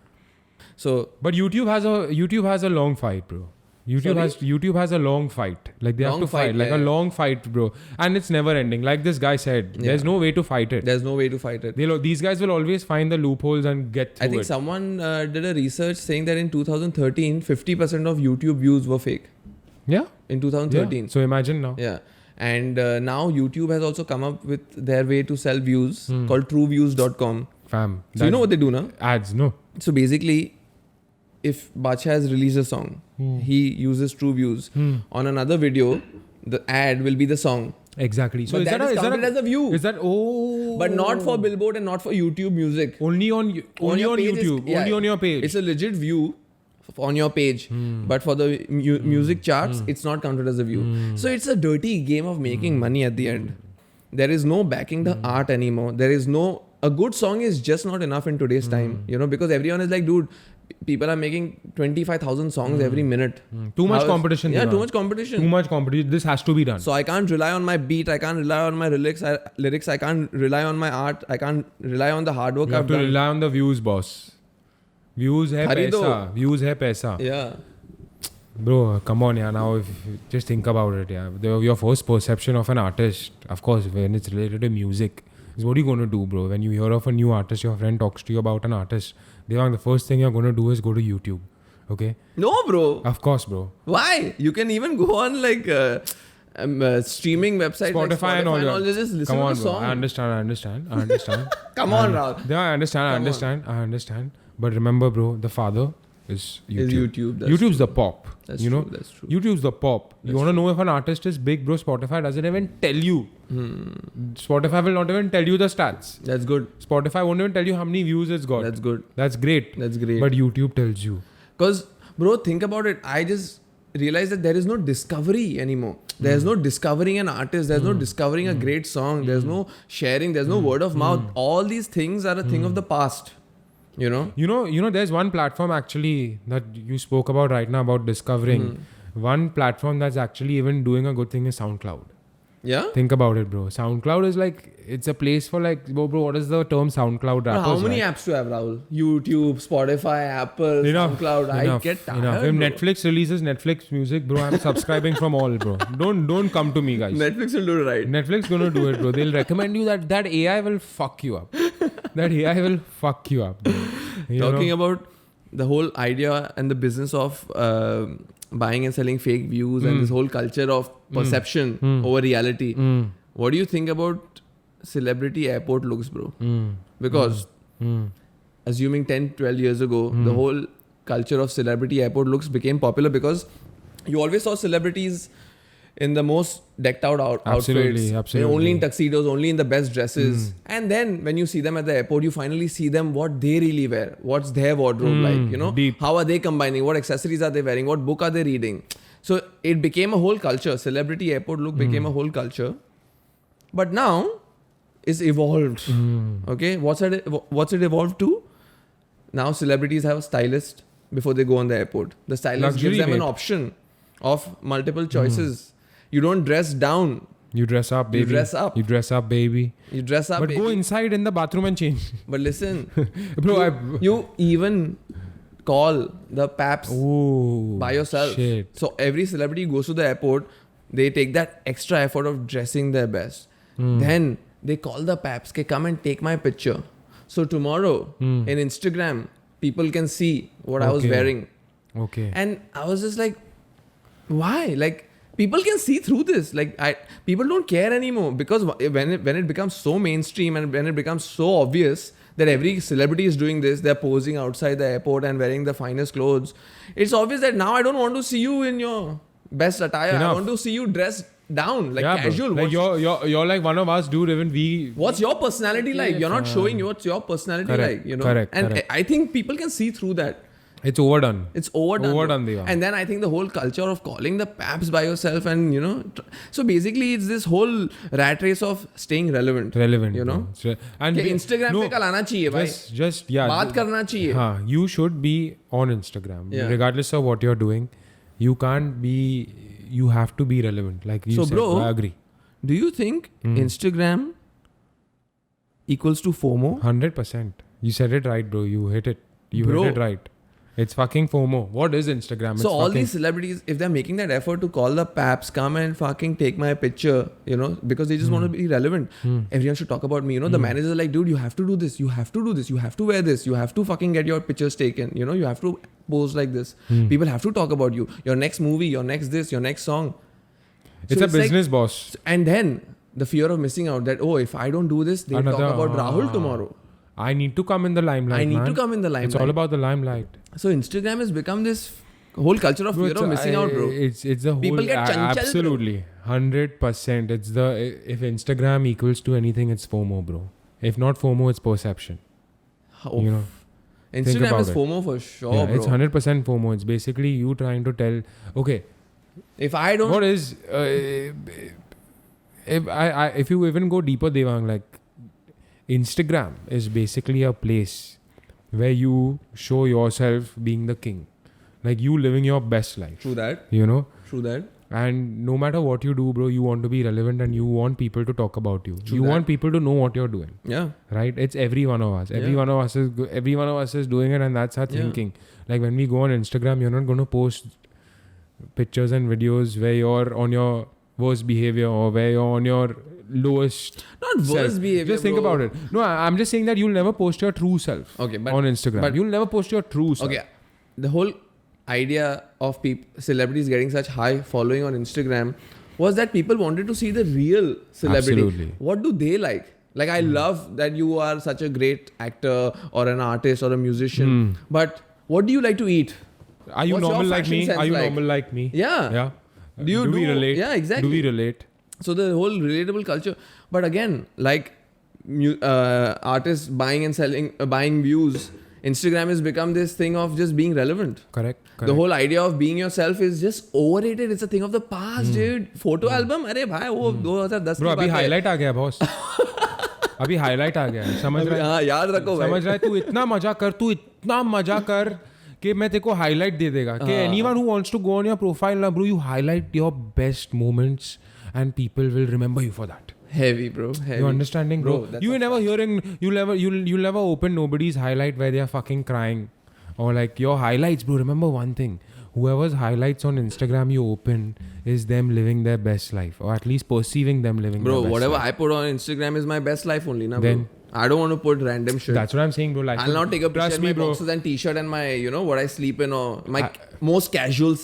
So But YouTube has a long fight, bro. YouTube has a long fight. Like they Long have to fight, fight. Like yeah. a long fight, bro. And it's never ending. Like this guy said, there's no way to fight it. there's no way to fight it. These guys will always find the loopholes and get through I think it. someone did a research saying that in 2013, 50% of YouTube views were fake. Yeah. In Yeah. 2013. So imagine now. Yeah. And now YouTube has also come up with their way to sell views Hmm. called trueviews.com. Fam. So you know what they do now? Ads, no. So basically, if Bacha has released a song, he uses true views. On another video, the ad will be the song. Exactly. So But that is counted as a view. Is that But not for Billboard and not for YouTube Music. only on your page is- YouTube? yeah, Only on your page. It's a legit view on your page. But for the music charts, it's not counted as a view. So it's a dirty game of making money at the end. There is no backing the art anymore. There is no... A good song is just not enough in today's time. You know, because everyone is like, dude, people are making 25,000 songs every minute. Too much How is- competition. Yeah, Devang. too much competition. Too much competition. This has to be done. So I can't rely on my beat. I can't rely on my lyrics. I can't rely on my art. I can't rely on the hard work You have I've to done. rely on the views, boss. Views hai Kharido. paisa. Views hai paisa. Yeah. Bro, come on, yeah. Now, if just think about it, yeah. Your first perception of an artist, of course, when it's related to music, is what are you going to do, bro? When you hear of a new artist, your friend talks to you about an artist, Devang, the first thing you're going to do is go to YouTube. Okay? No, bro. Of course, bro. Why? You can even go on like streaming websites like Spotify and all that. Just listen Come on, to the bro. song. I understand. Come on, Rahul. Yeah, I understand. But remember, bro, the father is YouTube. Is YouTube. That's YouTube's the pop. That's you true. know, That's true. YouTube's the pop. You want to know if an artist is big, bro? Spotify doesn't even tell you. Spotify will not even tell you the stats. That's good. Spotify won't even tell you how many views it's got. That's good. That's great. That's great. But YouTube tells you. Because, bro, think about it. I just realized that there is no discovery anymore. There's no discovering an artist. There's no discovering a great song. There's no sharing. There's no word of mouth. All these things are a thing of the past. You know? You know, there's one platform actually that you spoke about right now about discovering. One platform that's actually even doing a good thing is SoundCloud. Yeah? Think about it, bro. SoundCloud is like, it's a place for like, bro, what is the term SoundCloud rappers? How many right? apps do you have, Rahul? YouTube, Spotify, Apple, SoundCloud. I get tired. Enough. If bro. Netflix releases Netflix music, bro, I'm subscribing from all, bro. Don't come to me, guys. Netflix will do it right. Netflix gonna do it, bro. They'll recommend you that AI will fuck you up. That AI will fuck you up, bro. You Talking know? about the whole idea and the business of buying and selling fake views and this whole culture of perception over reality. What do you think about celebrity airport looks, bro? Because assuming 10, 12 years ago, the whole culture of celebrity airport looks became popular because you always saw celebrities in the most decked out Absolutely, outfits. absolutely. They're only in tuxedos, only in the best dresses. And then when you see them at the airport, you finally see them what they really wear. What's their wardrobe like, you know? Deep. How are they combining? What accessories are they wearing? What book are they reading? So it became a whole culture. Celebrity airport look became a whole culture. But now it's evolved. Okay, what's it evolved to? Now celebrities have a stylist before they go on the airport. The stylist Luxury, gives them an mate. option of multiple choices. You don't dress down. You dress up, baby. You dress up. You dress up, baby. You dress up, But baby. go inside in the bathroom and change. But listen, Bro, you even call the paps Ooh, by yourself. Shit. So every celebrity goes to the airport, they take that extra effort of dressing their best. Then they call the paps, "Okay, come and take my picture." So tomorrow in Instagram, people can see what I was Okay. wearing. Okay. And I was just like, why? Like, people can see through this. Like, people don't care anymore, because when it becomes so mainstream and when it becomes so obvious that every celebrity is doing this, they're posing outside the airport and wearing the finest clothes. It's obvious that now I don't want to see you in your best attire. I Enough. want to see you dressed down, like yeah, bro. casual. Like you're like one of us, dude. Even we. What's your personality like? You're not showing what's your personality Correct, like, you know? correct, And correct. I think people can see through that. It's overdone. It's overdone. Overdone, bro. Deva. And then I think the whole culture of calling the paps by yourself and, you know, so basically it's this whole rat race of staying relevant. Relevant. You know? bro. It's and कि we- Instagram no, पे कल आना चाहिए भाई. just yeah. बात करना चाहिए. हाँ, you should be on Instagram, Yeah. regardless of what you're doing. You can't be. You have to be relevant. Like you So, said. bro, I agree. Do you think Instagram equals to FOMO? 100%. You said it right, bro. You hit it. You Bro. hit it right. It's fucking FOMO. What is Instagram? It's So all fucking, these celebrities, if they're making that effort to call the paps, come and fucking take my picture, you know, because they just want to be relevant. Everyone should talk about me. You know, the managers are like, dude, you have to do this. You have to do this. You have to wear this. You have to fucking get your pictures taken. You know, you have to pose like this. People have to talk about you. Your next movie, your next this, your next song. It's So a business, boss. And then the fear of missing out that, oh, if I don't do this, they talk about Rahul tomorrow. I need to come in the limelight. I need man. to come in the limelight. It's all about the limelight. So Instagram has become this whole culture of fear of missing out, bro. It's the whole. People get chanchal, bro. Absolutely, 100%. It's the if Instagram equals to anything, it's FOMO, bro. If not FOMO, it's perception. Oh, You know, Instagram about is it. FOMO for sure, yeah, bro. it's 100% FOMO. It's basically you trying to tell, okay, If I don't, what is if you even go deeper, Devang, like Instagram is basically a place where you show yourself being the king, like you living your best life. true that, You know. true that. And no matter what you do, bro, you want to be relevant and you want people to talk about you. True you that. want people to know what you're doing, Yeah, right? It's every one of us. Every Yeah. one of us is every one of us is doing it, and that's our Yeah. thinking. Like when we go on Instagram, you're not going to post pictures and videos where you're on your worst behavior or where you're on your lowest not worse self. behavior. Just think bro. about it. No, I'm just saying that you'll never post your true self Okay, but on Instagram. but- You'll never post your true self. okay, the whole idea of celebrities getting such high following on Instagram was that people wanted to see the real celebrity. Absolutely. What do they like? Like, I love that you are such a great actor or an artist or a musician, but what do you like to eat? Are you What's your normal like fashion me? sense Are you like? normal like me? Yeah. Yeah. Do we relate? Yeah, exactly. Do we relate? So the whole relatable culture, but again, like artists buying and selling, buying views. Instagram has become this thing of just being relevant. Correct. The whole idea of being yourself is just overrated. It's a thing of the past, dude. Photo album, अरे भाई वो 2010 Bro, की अभी बात है. Highlight आ गया boss. अभी highlight आ गया है. समझ रहा है? हाँ, याद रखो भाई. समझ रहा है? तू इतना मजा कर कि मैं तेरे को हाईलाइट दे देगा कि anyone who wants to go on your profile now, bro, you highlight your best moments and people will remember you for that. Heavy, bro. Heavy. You understanding, bro? that's You a never hearing. You'll never open nobody's highlight where they are fucking crying, or like your highlights, bro. Remember one thing: whoever's highlights on Instagram you open is them living their best life, or at least perceiving them living. Bro, their best whatever life. I put on Instagram is my best life only, na, Then- bro. I don't want to put random shit. That's what I'm saying, bro. Like, I'll not take a picture trust in me, my bro. boxes and t-shirt and my, you know, what I sleep in or my most casual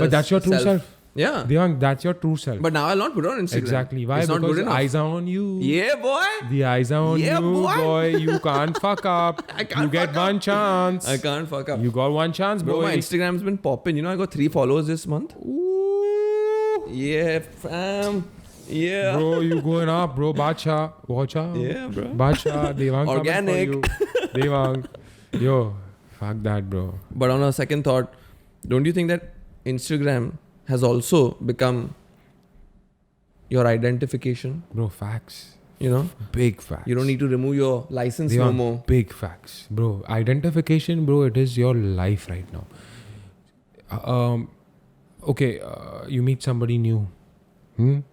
But that's your true self. Yeah. Devang, that's your true self. But now I'll not put it on Instagram. Exactly. Why? It's not Because good enough. eyes are on you. Yeah, boy. The eyes are on Yeah, you, boy. You can't fuck up. I can't You get fuck up. one chance. I can't fuck up. You got one chance, Bro, boy. my Instagram's been popping. You know, I got 3 followers this month. Ooh. Yeah, fam. Yeah. Bro, you going up, bro. Bacha. Watch out. Yeah, bro. Bacha. Devang Organic. coming for you. Devang. Yo, fuck that, bro. But on a second thought, don't you think that Instagram has also become your identification? Bro, facts. You know? Big facts. You don't need to remove your license no Devang, more. big facts. Bro, identification, bro, it is your life right now. Okay, you meet somebody new. Where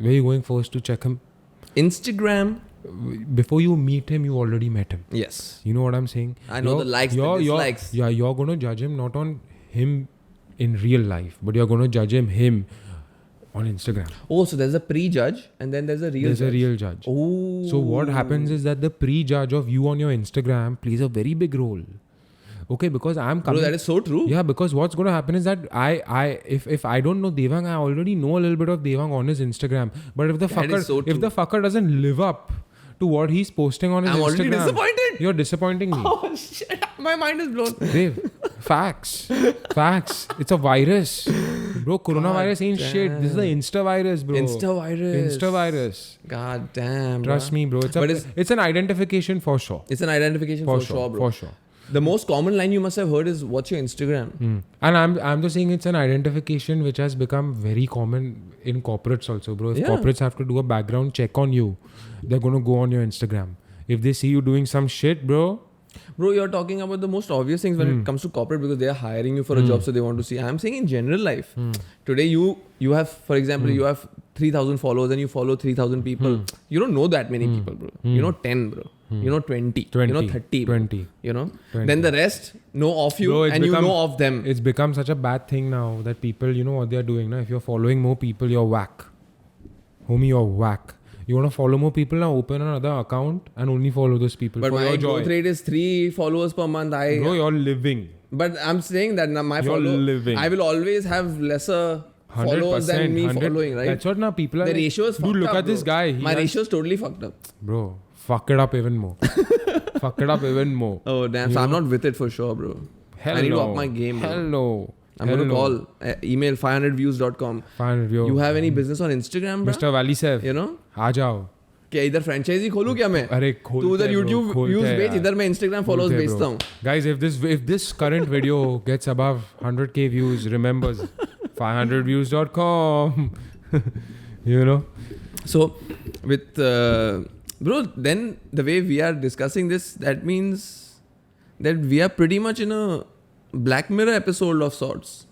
are you going first to check him? Instagram. Before you meet him, you already met him. Yes. You know what I'm saying? I know the likes, the dislikes. You're going to judge him not on him in real life, but you're going to judge him on Instagram. Oh, so there's a pre-judge and then there's a real judge. A real judge. Oh. So what happens is that the pre-judge of you on your Instagram plays a very big role. Okay, because I'm coming. Bro, that is so true. Yeah, because what's going to happen is that if I don't know Devang, I already know a little bit of Devang on his Instagram. But if the fucker doesn't live up to what he's posting on his I'm Instagram, already disappointed. You're disappointing me. Oh shit! My mind is blown. Dave, facts. It's a virus, bro. Coronavirus ain't shit. This is the Insta virus, bro. Insta virus. God damn. Trust me, bro. It's an identification for sure. It's an identification for sure, bro. For sure. The most common line you must have heard is, "What's your Instagram?" And I'm just saying it's an identification which has become very common in corporates also, bro. If corporates have to do a background check on you, they're gonna go on your Instagram. If they see you doing some shit, bro, you're talking about the most obvious things when it comes to corporate because they are hiring you for a job, so they want to see. I'm saying in general life. Today you have, for example, you have 3,000 followers and you follow 3,000 people. You don't know that many people, bro. You know 10, bro. You know 20. You know 30. 20. You know. 20. Then the rest know of you, bro, and you know of them. It's become such a bad thing now that people, you know what they're doing now. If you're following more people, you're whack. Homie, you're whack. You want to follow more people now? Open another account and only follow those people. But for my your growth rate is 3 followers per month. Bro, you're living. But I'm saying that now living. I will always have lesser followers than me following, right? That's what now people are. The ratio is fucked up. Dude, look at this guy. My ratio is totally fucked up. Bro, fuck it up even more. Fuck it up even more. Oh damn! So I'm not with it for sure, bro. Hell I need no. to up my game. Hell no. I'm going to call. Email 500views.com. 500 views. You have any business on Instagram, bro? Mr. Wali Saif. You know? आ जाओ. क्या इधर franchise खोलूं क्या मैं? अरे खोलते तू उधर YouTube views बेच, इधर मैं Instagram followers बेचता हूँ. Guys, if this current video gets above 100k views, remember 500views.com. You know. So with bro, then the way we are discussing this, that means that we are pretty much in a Black Mirror episode of sorts.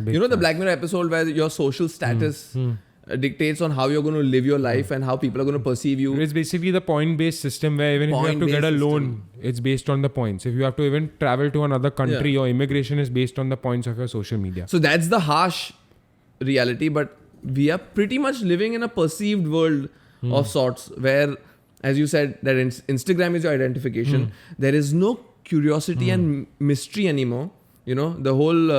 You know the Black Mirror episode where your social status dictates on how you're going to live your life and how people are going to perceive you. It's basically the point-based system where even if you have to get a loan, it's based on the points. If you have to even travel to another country, your immigration is based on the points of your social media. So that's the harsh reality, but we are pretty much living in a perceived world of sorts where, as you said, that Instagram is your identification. There is no curiosity and mystery anymore. You know, the whole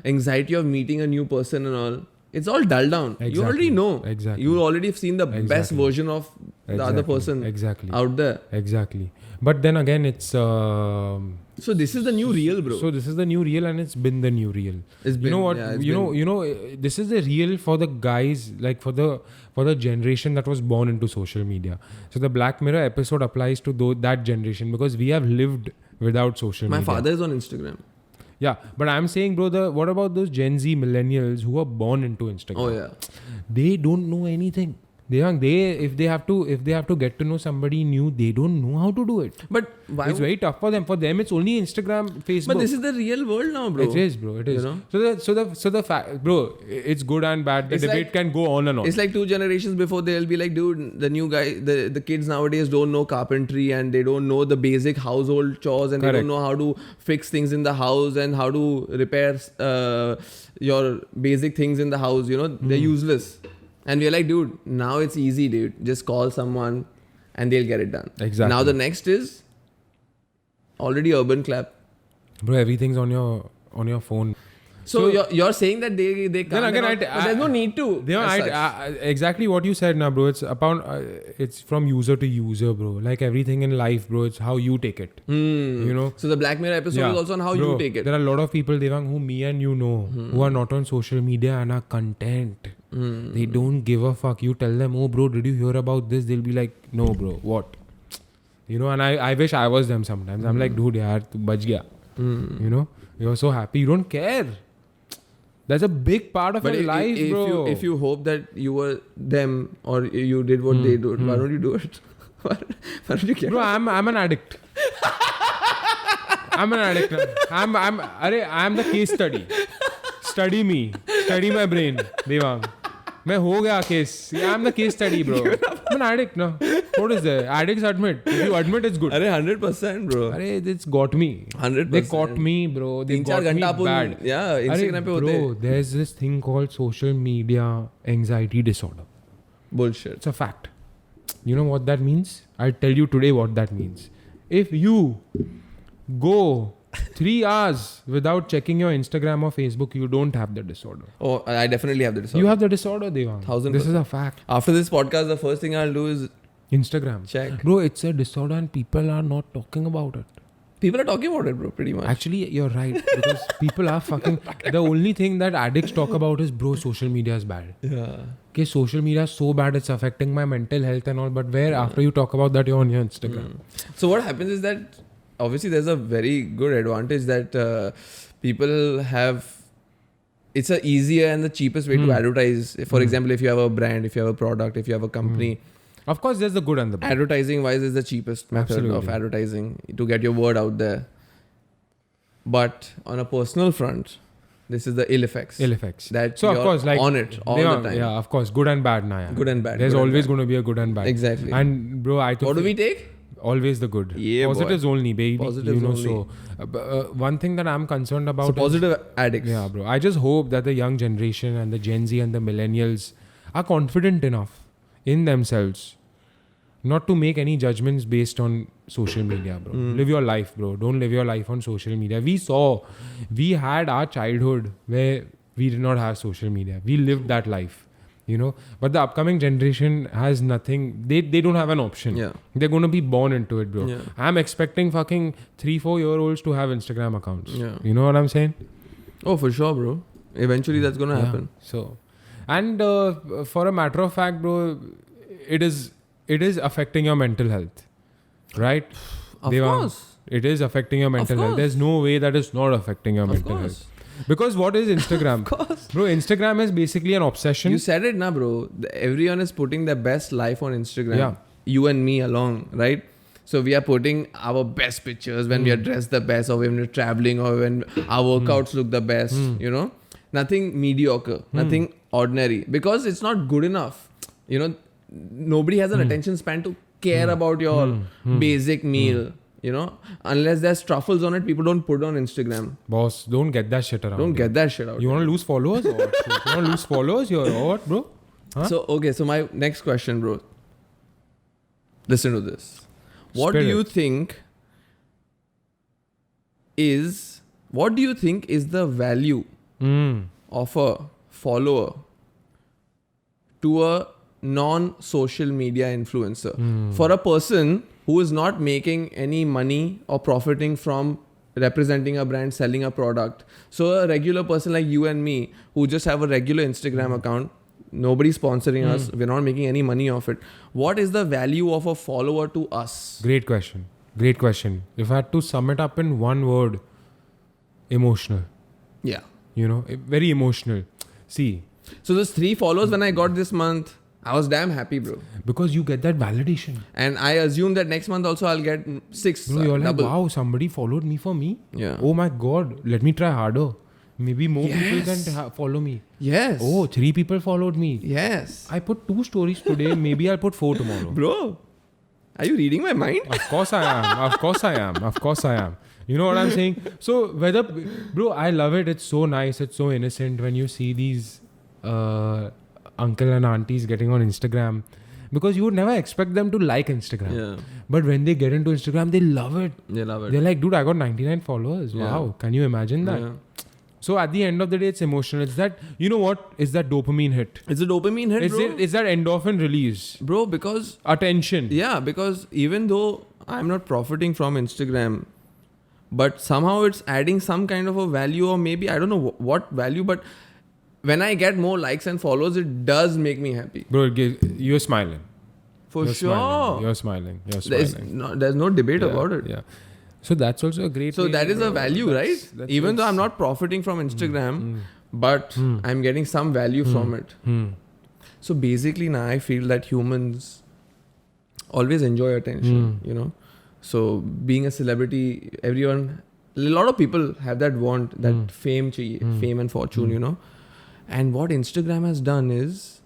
anxiety of meeting a new person and all. It's all dulled down. Exactly. You already know. Exactly. You already have seen the best version of the other person out there. Exactly. But then again, it's... So this is the new real, bro. So this is the new real and it's been the new real. It's been, you know what? You know, this is the real for the guys, like for the generation that was born into social media. So the Black Mirror episode applies to that generation because we have lived without social media. My father is on Instagram. Yeah, but I'm saying, bro, what about those Gen Z millennials who are born into Instagram? Oh yeah, they don't know anything. If they have to get to know somebody new, they don't know how to do it. But why? It's very tough for them. For them, it's only Instagram, Facebook. But this is the real world now, bro. It is, bro. It is. You know? So the fact, bro, it's good and bad. The debate can go on and on. It's like 2 generations before they'll be like, dude, the new guy, the kids nowadays don't know carpentry and they don't know the basic household chores and they don't know how to fix things in the house and how to repair your basic things in the house. You know, they're useless. And we're like, dude, now it's easy, dude. Just call someone and they'll get it done. Exactly. Now the next is already Urban Clap. Bro, everything's on your phone. So you're saying that they can't. Then again, but there's no need to. Exactly what you said now, bro. It's about it's from user to user, bro. Like everything in life, bro. It's how you take it. You know. So the Black Mirror episode is also on how you take it. There are a lot of people, Devang, who me and you know, who are not on social media and are content They don't give a fuck. You tell them, oh bro, did you hear about this? They'll be like, no bro, what? You know, and I wish I was them sometimes. I'm like, dude, yaar, tu bach gaya. You know, you're so happy. You don't care. That's a big part of But your life, bro. if you hope that you were them or you did what they do, why don't you do it? Why don't you care? Bro, I'm an addict. I'm an addict. I'm the case study. Study me. Study my brain. Devang. मैं हो गया case. Yeah, I'm the case study, bro. I'm an addict, no? What is there? Addicts admit. If you admit, it's good. अरे 100% bro. अरे it's got me. 100%. They caught me, bro. They 3-4 got me घंटा bad. Yeah, Instagram पे होते Bro, there's this thing called social media anxiety disorder. bullshit. It's a fact. You know what that means? I'll tell you today what that means. If you go 3 hours without checking your Instagram or Facebook, you don't have the disorder. Oh, I definitely have the disorder. You have the disorder, Devang. 1000%. This is a fact. After this podcast, the first thing I'll do is Instagram. check. Bro, it's a disorder and people are not talking about it. People are talking about it, bro, pretty much. Actually, you're right. Because people are fucking... The only thing that addicts talk about is, bro, social media is bad. Yeah. Okay, social media is so bad, it's affecting my mental health and all. But where after you talk about that, you're on your Instagram. So what happens is that obviously there's a very good advantage that people have. It's a easier and the cheapest way to advertise. For example, if you have a brand, if you have a product, if you have a company, Of course, there's the good and the bad. advertising wise is the cheapest method of Absolutely. advertising to get your word out there. But on a personal front, this is the ill effects. Ill effects. That So, of you're course, like... on it all yeah, the time. Yeah, of course. Good and bad, na, yeah. Good and bad. There's good and always bad. going to be a good and bad. Exactly. And, bro, I thought... What do we take? Always the good. Yeah, boy. Positives only, baby. Positives you know, only. so... one thing that I'm concerned about So is... positive addicts. Yeah, bro. I just hope that the young generation and the Gen Z and the millennials are confident enough in themselves not to make any judgments based on social media, bro. Live your life, bro. Don't live your life on social media. We had our childhood where we did not have social media. We lived that life, you know. But the upcoming generation has nothing. They don't have an option. Yeah. They're going to be born into it, bro. Yeah. I'm expecting fucking 3-4-year-olds to have Instagram accounts. Yeah. You know what I'm saying? Oh, for sure, bro. Eventually that's gonna Yeah. happen. So, and for a matter of fact, bro, it is affecting your mental health, right? Of Devang, course. it is affecting your mental health. course. There's no way that it's not affecting your Of mental course. health. Because what is Instagram? Of course. Bro, Instagram is basically an obsession. You said it, na, bro. Everyone is putting their best life on Instagram. Yeah. You and me along, right? So we are putting our best pictures when we are dressed the best, or when we're traveling, or when our workouts look the best. You know, nothing mediocre, nothing ordinary, because it's not good enough. You know, nobody has an attention span to care about your basic meal. You know, unless there's truffles on it, people don't put it on Instagram. Boss, don't get that shit around. Don't here. get that shit out. You want to lose followers or what? You want to lose followers or what, bro? Huh? So, okay, so my next question, bro. Listen to this. What do Spirit. you think is the value of a follower to a non-social media influencer? For a person who is not making any money or profiting from representing a brand, selling a product. So a regular person like you and me who just have a regular Instagram account, nobody's sponsoring us, we're not making any money off it. What is the value of a follower to us? Great question. Great question. If I had to sum it up in one word, emotional. Yeah. You know, very emotional. See, So those 3 followers when I got this month, I was damn happy, bro. because you get that validation. And I assume that next month also I'll get 6. Bro, you're like, double. wow, somebody followed me for me. Yeah. Oh my God, let me try harder. Maybe more people Yes. can follow me. Yes. Oh, 3 people followed me. Yes. I put 2 stories today. Maybe I'll put 4 tomorrow. Bro, are you reading my mind? Of course I am. Of course I am. Of course I am. You know what I'm saying? So bro, I love it. It's so nice. It's so innocent when you see these uncle and aunties getting on Instagram, because you would never expect them to like Instagram. Yeah. But when they get into Instagram, they love it. They love it. They're like, dude, I got 99 followers. Yeah. Wow. Can you imagine that? Yeah. So at the end of the day, it's emotional. It's that, you know what? It's that dopamine hit. It's a dopamine hit, bro. It's that endorphin release. Bro, because Attention. yeah, because even though I'm not profiting from Instagram, but somehow it's adding some kind of a value, or maybe I don't know what value, but when I get more likes and follows, it does make me happy. Bro, you're smiling. For You're sure. Smiling. You're smiling. You're smiling. There's no debate about it. Yeah. So that's also a great. So way, that is bro. a value, right? That's Even though I'm not profiting from Instagram, but I'm getting some value from it. So basically now I feel that humans always enjoy attention, you know. So being a celebrity, a lot of people have that want, that fame and fortune, you know. And what Instagram has done is,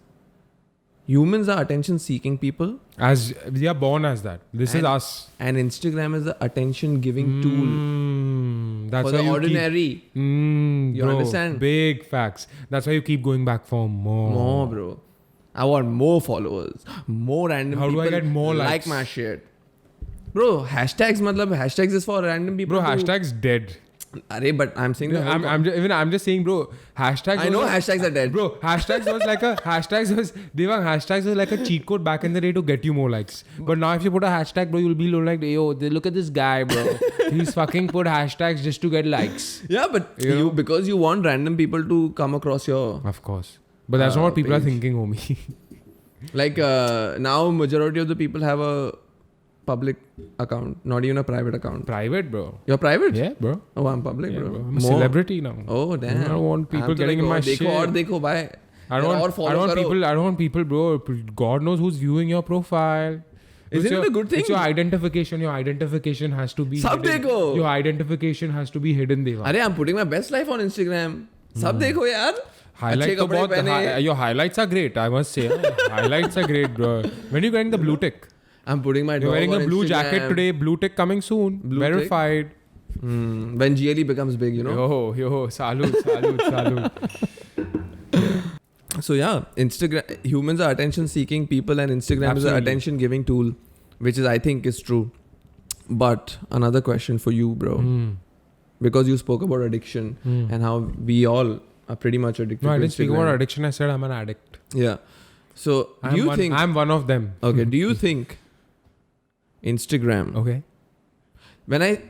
humans are attention seeking people. As we are born as that. This is us. And Instagram is the attention giving tool That's for why the you ordinary. You bro, understand? Big facts. That's why you keep going back for more. More, bro. I want more followers, more random How do people I get more like likes? my shit. Bro, hashtags is for random people. Bro, to- hashtags dead. Arey, but I'm saying the whole I'm just saying, bro. Hashtags. I know hashtags are dead. Bro, hashtags was like a cheat code back in the day to get you more likes. But now if you put a hashtag, bro, you'll be like, yo, look at this guy, bro. He's fucking put hashtags just to get likes. Yeah, but because you want random people to come across your Of course. But that's not what people are page. thinking, homie. like now majority of the people have a public account, not even a private account. Private, bro. You're private? Yeah, bro. Oh, I'm public, Yeah, bro. bro. I'm a celebrity now. Oh, damn. I don't want people I'm to getting in my dekho shit. aur dekho, bhai. I don't want people, bro. God knows who's viewing your profile. Isn't it a good thing? It's your identification. Your identification has to be Sab hidden. dekho. Your identification has to be hidden, Deva. Arey, I'm putting my best life on Instagram. Sab dekho, yaar. Highlight Achhe to kapde bahut, pehne. your highlights are great, I must say. Highlights are great, bro. When are you getting the blue tick? I'm putting my You're dog wearing on a blue Instagram. jacket today. Blue tick coming soon. Blue tick? Verified. When GLE becomes big, you know. Yo, salute. So yeah, Instagram. Humans are attention-seeking people, and Instagram is an Absolutely. attention-giving tool, which is, I think, is true. But another question for you, bro, because you spoke about addiction and how we all are pretty much addicted No, to I didn't Instagram. speak about addiction. I said I'm an addict. Yeah. So do you think? I'm one of them. Okay. Do you think Instagram? Okay. When I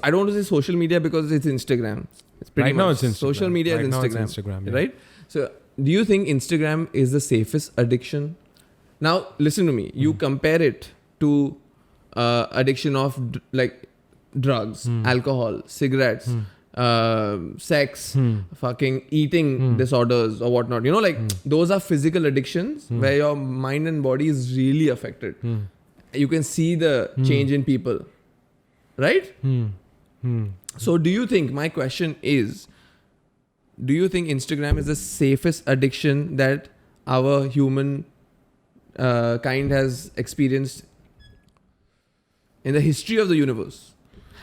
I don't want to say social media because it's Instagram. It's pretty Right now much it's Instagram. social media Right is now it's Instagram. Instagram, yeah. Right? So do you think Instagram is the safest addiction? Now listen to me. You compare it to addiction of drugs, alcohol, cigarettes, sex, fucking eating disorders or whatnot. You know, those are physical addictions where your mind and body is really affected. You can see the change in people. Right? So do you think, my question is, do you think Instagram is the safest addiction that our human kind has experienced in the history of the universe?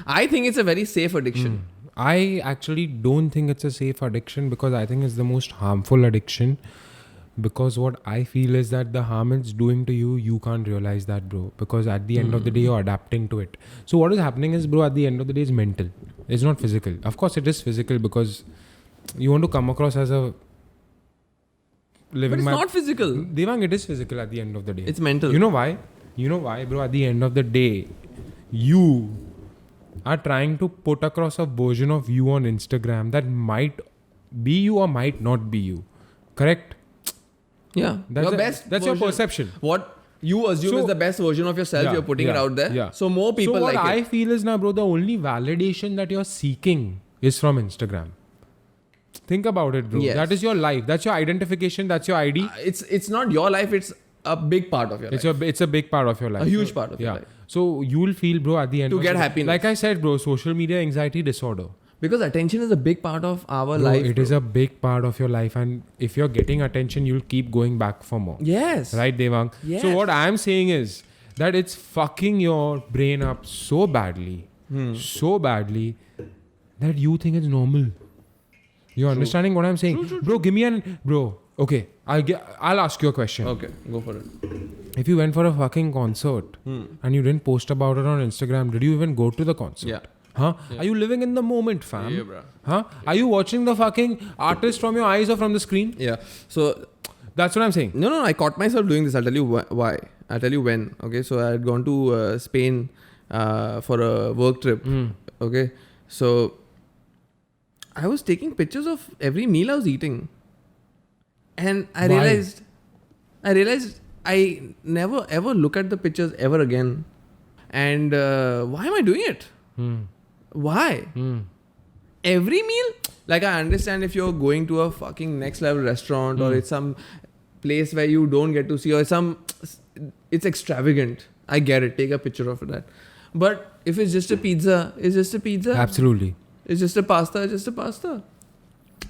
I think it's a very safe addiction. I actually don't think it's a safe addiction because I think it's the most harmful addiction. Because what I feel is that the harm it's doing to you, you can't realize that, bro. Because at the end of the day, you're adapting to it. So what is happening is, bro, at the end of the day, it's mental. It's not physical. Of course, it is physical because you want to come across as a living. But it's not physical. Devang, it is physical at the end of the day. It's mental. You know why? You know why, bro? At the end of the day, you are trying to put across a version of you on Instagram that might be you or might not be you. Correct? Yeah. That's your a- best that's your version. perception. What you assume So- is the best version of yourself, you're putting it out there. Yeah. So more people so what like I it. feel is now, bro, the only validation that you're seeking is from Instagram. Think about it, bro. Yes. That is your life. That's your identification. That's your ID. It's not your life, it's a big part of your life. It's a big part of your life. A huge part of your Yeah. life. So you'll feel, bro, at the end To of get the- happiness. Like I said, bro, social media anxiety disorder. Because attention is a big part of our Bro, life. it is a big part of your life, and if you're getting attention, you'll keep going back for more. Yes. Right, Devang? Yes. So what I'm saying is that it's fucking your brain up so badly that you think it's normal. You're understanding what I'm saying? Bro, give me bro, okay, I'll ask you a question. Okay, go for it. If you went for a fucking concert and you didn't post about it on Instagram, did you even go to the concert? Yeah. Huh? Are you living in the moment, fam? Yeah, bro. Huh? Are you watching the fucking artist from your eyes or from the screen? Yeah. So That's what I'm saying. no, I caught myself doing this. I'll tell you why. I'll tell you when. Okay, so I had gone to Spain for a work trip. Okay, so I was taking pictures of every meal I was eating. And I Why? realized I never ever look at the pictures ever again. And why am I doing it? Why? Every meal? Like, I understand if you're going to a fucking next level restaurant or it's some place where you don't get to see, or it's extravagant. I get it. Take a picture of that. But if it's just a pizza, it's just a pizza. Absolutely. It's just a pasta, it's just a pasta.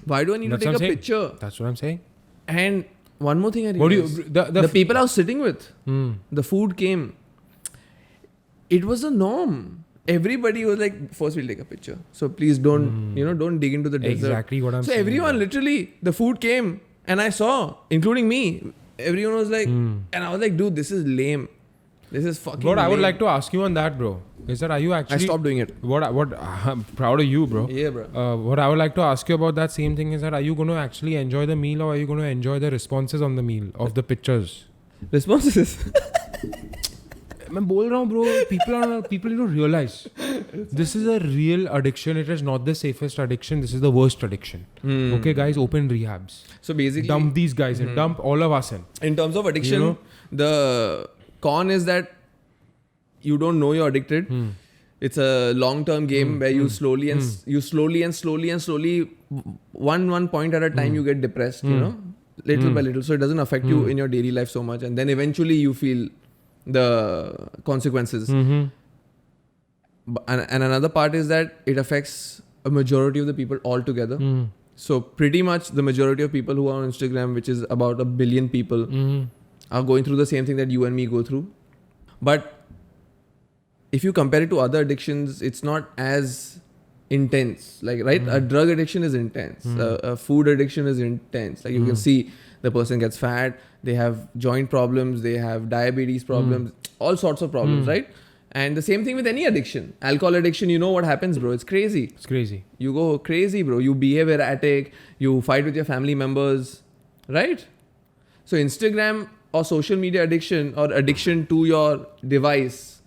Why do I need That's to what take I'm a picture? That's what I'm saying. And one more thing I What do realized. you The people I was sitting with, Hmm. the food came. It was a norm. Everybody was like, first we'll take a picture. So please don't, don't dig into the dessert. Exactly what I'm So saying. everyone literally, the food came and I saw, including me. Everyone was like, and I was like, dude, this is lame. This is fucking What I would lame. like to ask you on that, bro, is that are you I actually... stopped doing it. What I'm proud of you, bro. Yeah, bro. What I would like to ask you about that same thing is that are you going to actually enjoy the meal, or are you going to enjoy the responses on the meal of the pictures? Responses. मैं बोल रहा हूँ bro, people need to realize this is a real addiction. It is not the safest addiction. This is the worst addiction. Okay, guys, open rehabs. So basically, Dump these guys in. Dump all of us in. in terms of addiction, the con is that you don't know you're addicted. It's a long-term game where you slowly one point at a time you get depressed, little by little. So it doesn't affect you in your daily life so much, and then eventually you feel the consequences. And another part is that it affects a majority of the people altogether. So pretty much the majority of people who are on Instagram, which is about 1 billion people, are going through the same thing that you and me go through. But if you compare it to other addictions, it's not as intense. Like, right? A drug addiction is intense. A food addiction is intense. Like, you can see the person gets fat, they have joint problems, they have diabetes problems, all sorts of problems, right? And the same thing with any addiction. Alcohol addiction, you know what happens, bro. It's crazy. It's crazy. You go crazy, bro. You behave erratic. You fight with your family members, right? So Instagram or social media addiction or addiction to your device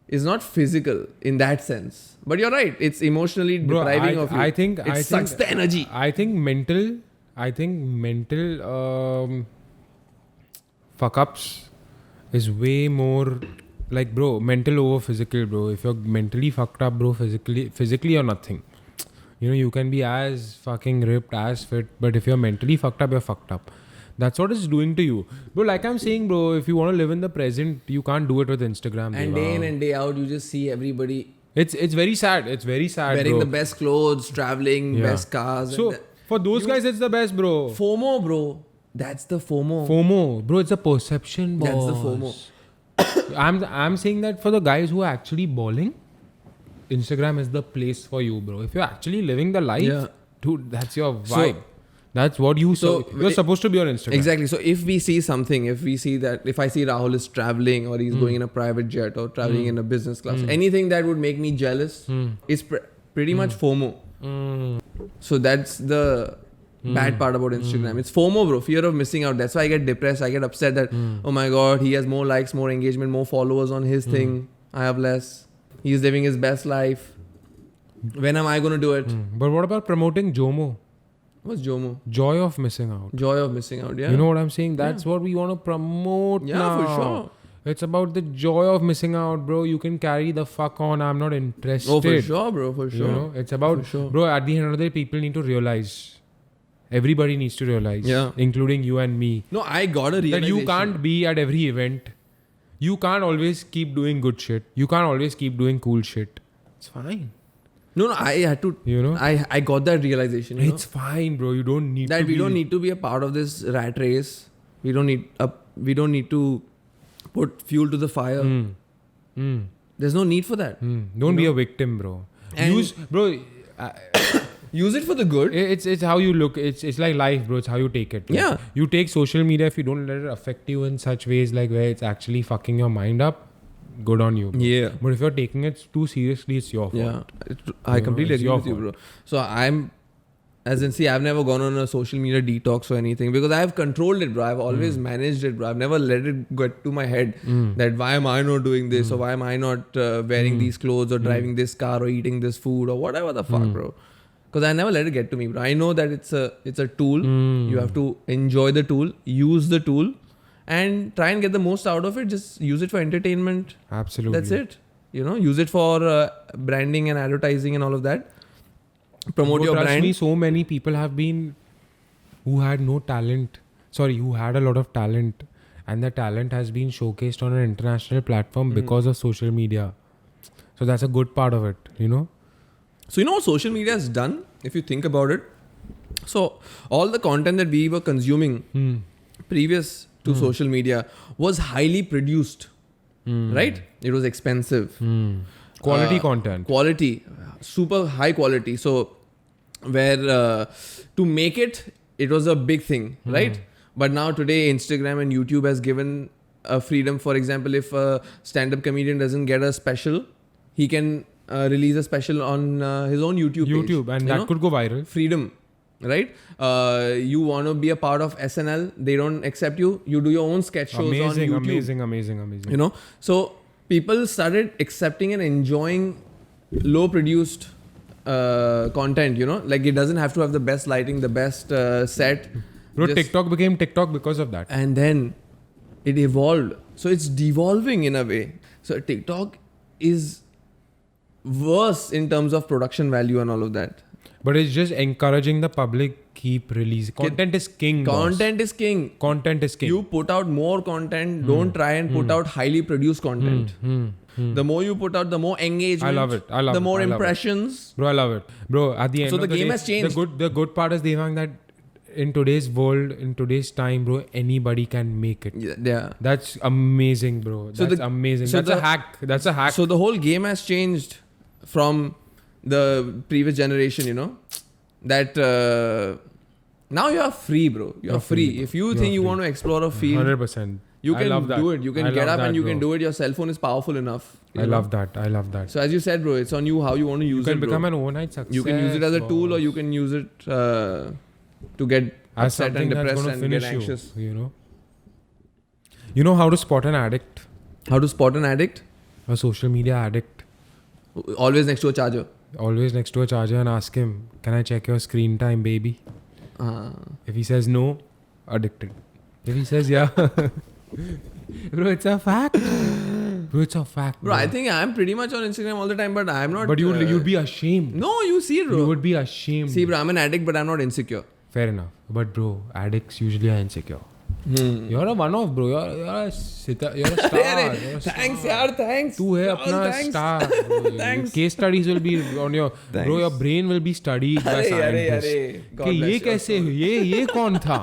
is not physical in that sense. But you're right. It's emotionally Bro, depriving of you. It sucks the energy. I think mental fuck ups is way more like, bro, mental over physical, bro. If you're mentally fucked up, bro, physically you're nothing. You can be as fucking ripped, as fit, but if you're mentally fucked up, you're fucked up. That's what it's doing to you. Bro, like I'm saying, bro, if you want to live in the present, you can't do it with Instagram. And day in and day out, you just see everybody It's very sad. It's very sad, wearing bro. the best clothes, traveling, best cars. So, for those guys, it's the best, bro. FOMO, bro. That's the FOMO. FOMO. Bro, it's a perception, boss. That's the FOMO. I'm saying that for the guys who are actually balling, Instagram is the place for you, bro. If you're actually living the life, dude, that's your vibe. That's what you're supposed to be on Instagram. Exactly. So if we see something, if I see Rahul is traveling or he's going in a private jet or traveling in a business class, anything that would make me jealous is pretty much FOMO. So that's the bad part about Instagram. It's FOMO, bro. Fear of missing out. That's why I get depressed. I get upset that, oh my God, he has more likes, more engagement, more followers on his thing. I have less. He's living his best life. When am I going to do it? But what about promoting JOMO? What's JOMO? Joy of missing out. Joy of missing out, yeah. You know what I'm saying? That's what we want to promote now. For sure. It's about the joy of missing out, bro. You can carry the fuck on. I'm not interested. Oh, for sure, bro. For sure. It's about, bro, at the end of the day, people need to realize. Everybody needs to realize. Yeah. Including you and me. No, I got a realization. That you can't be at every event. You can't always keep doing good shit. You can't always keep doing cool shit. It's fine. No, I had to. I got that realization. It's fine, bro. You don't need that to we don't need to be a part of this rat race. We don't need to put fuel to the fire. There's no need for that. Don't be a victim, bro. Use it for the good. It's how you look. It's like life, bro. It's how you take it. Yeah. You take social media, if you don't let it affect you in such ways like where it's actually fucking your mind up, good on you, bro. Yeah. But if you're taking it too seriously, it's your fault. Yeah. I completely agree with you, bro. So I've never gone on a social media detox or anything because I've controlled it, bro. I've always managed it, bro. I've never let it get to my head that why am I not doing this or why am I not wearing these clothes or driving this car or eating this food or whatever the fuck, bro. Because I never let it get to me, bro. I know that it's a tool. You have to enjoy the tool, use the tool, and try and get the most out of it. Just use it for entertainment. Absolutely. That's it. Use it for branding and advertising and all of that. Promote your trust brand. me, so many people have been who had no talent. Sorry, who had a lot of talent, and the talent has been showcased on an international platform because of social media. So that's a good part of it, So what social media has done, if you think about it? So all the content that we were consuming previous to social media was highly produced, right? It was expensive. Quality content. Quality, super high quality. So where to make it was a big thing, right? But now today Instagram and YouTube has given a freedom. For example, if a stand-up comedian doesn't get a special, he can release a special on his own YouTube page, and that could go viral. Freedom, right? You want to be a part of SNL, they don't accept you, you do your own sketch shows on YouTube. Amazing. So people started accepting and enjoying low produced content, like it doesn't have to have the best lighting, the best set. Bro, TikTok became TikTok because of that. And then it evolved. So it's devolving in a way. So TikTok is worse in terms of production value and all of that. But it's just encouraging the public keep releasing. Content is king. Content is king. Content is king. You put out more content. Don't try and put out highly produced content. The more you put out, the more engagement. I love it. The more impressions. Bro, I love it. Bro, at the end of the game day, has changed. The good part is, Devang, that in today's world, in today's time, bro, anybody can make it. Yeah. That's amazing, bro. That's amazing. That's a hack. That's a hack. So the whole game has changed from the previous generation, that now you are free, bro. You're free. If you think you want to explore a field, 100%. you can do it. You can get up and you can do it. Your cell phone is powerful enough. I love that. So as you said, bro, it's on you how you want to use it. You can become bro. an overnight success. You can use it as a tool, or you can use it to get as upset and depressed and get anxious. You know how to spot an addict? How to spot an addict? A social media addict. Always next to a charger. Always next to a charger and ask him, "Can I check your screen time, baby?" If he says no, addicted. If he says yeah, bro, it's a fact. Bro, I think I'm pretty much on Instagram all the time, but I'm not. But you'd be ashamed. No, you see, bro. You would be ashamed. See, bro, I'm an addict, but I'm not insecure. Fair enough. But bro, addicts usually are insecure. You're a one-off, bro. You're a star. Thanks, yaar. Thanks. Tu hai apna star. Thanks. Case studies will be on your. Bro, your brain will be studied by scientists. God कि ये कैसे ये कौन था?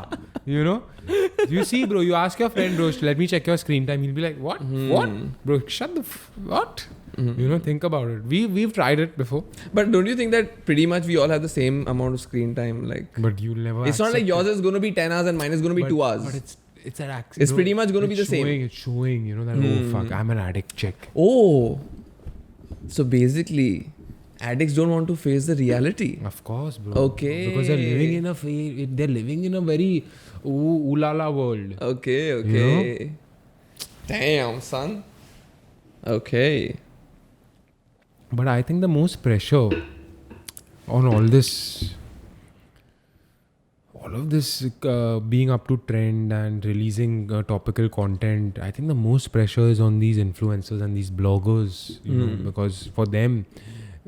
You see, bro. You ask your friend, bro, let me check your screen time. He'll be like, what? What? Bro, shut the what? Think about it. We've tried it before. But don't you think that pretty much we all have the same amount of screen time? Like, but you'll never. It's not like yours is going to be 10 hours and mine is going to be 2 hours. But it's an accident. It's pretty much going to be the same. It's showing, that oh fuck, I'm an addict. Check. Oh, so basically, addicts don't want to face the reality. Of course, bro. Okay. Because they're living in a very ooh la la world. Okay. Damn, son. Okay. But I think the most pressure on all of this being up to trend and releasing topical content, I think the most pressure is on these influencers and these bloggers, because for them,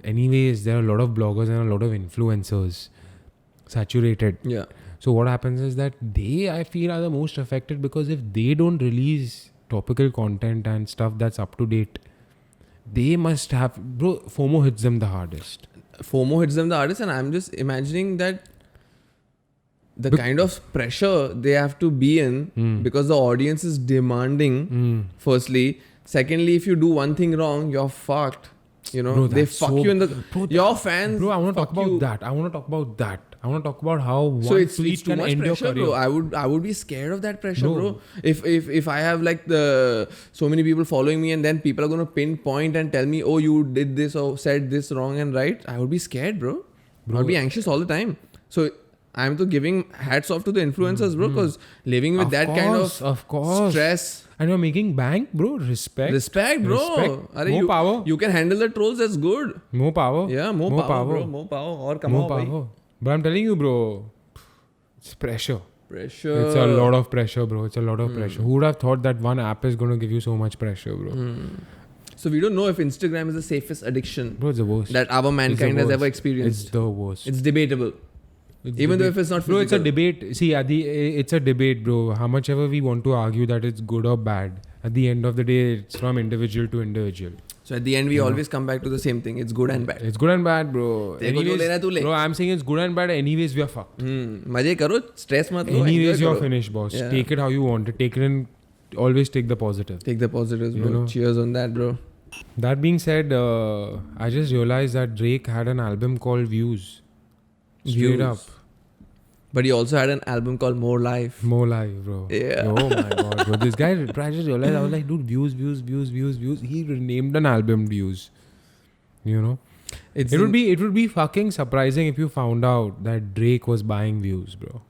anyways, there are a lot of bloggers and a lot of influencers saturated. Yeah. So what happens is that they, I feel, are the most affected, because if they don't release topical content and stuff that's up to date, they must have, bro, FOMO hits them the hardest. And I'm just imagining that the kind of pressure they have to be in because the audience is demanding, firstly. Secondly, if you do one thing wrong, you're fucked. Bro, they fuck you in the... your fans... Bro, I want to talk about that. I want to talk about how one tweet too can much end your pressure, career. bro. I would be scared of that pressure, bro. If I have like so many people following me and then people are going to pinpoint and tell me, oh, you did this or said this wrong and right, I would be scared, bro. I would be anxious all the time. So I'm to giving hats off to the influencers, bro, because living with kind of stress and you're making bank, bro. Respect. Respect, bro. Respect. Arey, More power. You can handle the trolls. That's good. More power. Yeah, more power, bro. More power. Or come More on, power. But I'm telling you, bro, it's pressure. Pressure. It's a lot of pressure, bro. It's a lot of pressure. Who would have thought that one app is going to give you so much pressure, bro? So we don't know if Instagram is the safest addiction Bro, it's the worst. that our mankind has ever experienced. It's the worst. It's debatable. Even though if it's not physical. Bro, it's a debate. See, it's a debate, bro. How much ever we want to argue that it's good or bad, at the end of the day, it's from individual to individual. So at the end, we always come back to the same thing. It's good and bad. It's good and bad, bro. Teko jo lena tu le. Bro, I'm saying it's good and bad. Anyways, we are fucked. मजे करो, stress मत लो. Anyways, you're करो. finished, boss. Yeah. Take it how you want it. Take it and always take the positive. Take the positives, bro. You know? Cheers on that, bro. That being said, I just realized that Drake had an album called Views. Straight Views. up. But he also had an album called More Life. More live, bro. Yeah. Oh my god, bro. This guy, I just realized, I was like, dude, views. He named an album Views. You know? It's It would be fucking surprising if you found out that Drake was buying views, bro.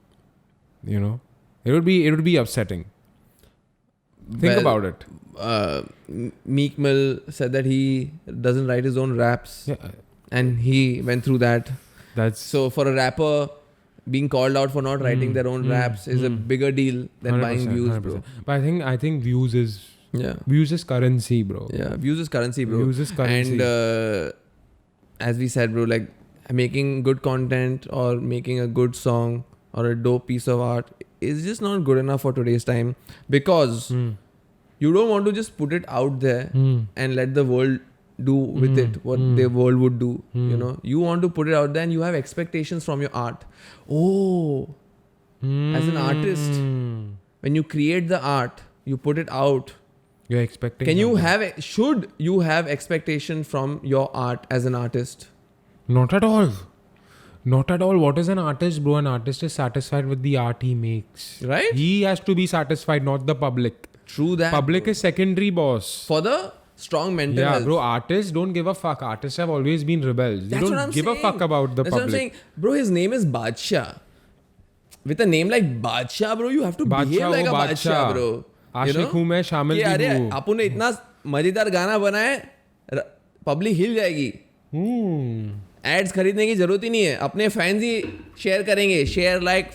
You know? It would be upsetting. Think about it. Meek Mill said that he doesn't write his own raps. Yeah. And he went through that. That's So for a rapper, being called out for not writing their own raps is a bigger deal than buying 100%, views, 100%. bro. But I think views is currency, bro. Yeah, views is currency, bro. Views is currency. And as we said, bro, like making good content or making a good song or a dope piece of art is just not good enough for today's time, because you don't want to just put it out there and let the world do with it what the world would do. You know, you want to put it out there and you have expectations from your art. As an artist, when you create the art, you put it out. You're expecting. Should you have expectation from your art as an artist? Not at all. Not at all. What is an artist, bro? An artist is satisfied with the art he makes. Right? He has to be satisfied, not the public. True that. Public is secondary, boss. For the strong mental Yeah, health. bro. Artists don't give a fuck. Artists have always been rebels. They That's what don't I'm give saying. a fuck about the That's what I'm public. saying. Bro, his name is Badshah. With a name like Badshah, bro, you have to behave like a Badshah, bro. आशिक हूँ मैं शामिल कि भी अरे हूँ. अपन ने इतना मजेदार गाना बनाए, पब्लिक हिल जाएगी. एड्स खरीदने की जरूरत ही नहीं है, अपने फैंस ही शेयर करेंगे. Share, like,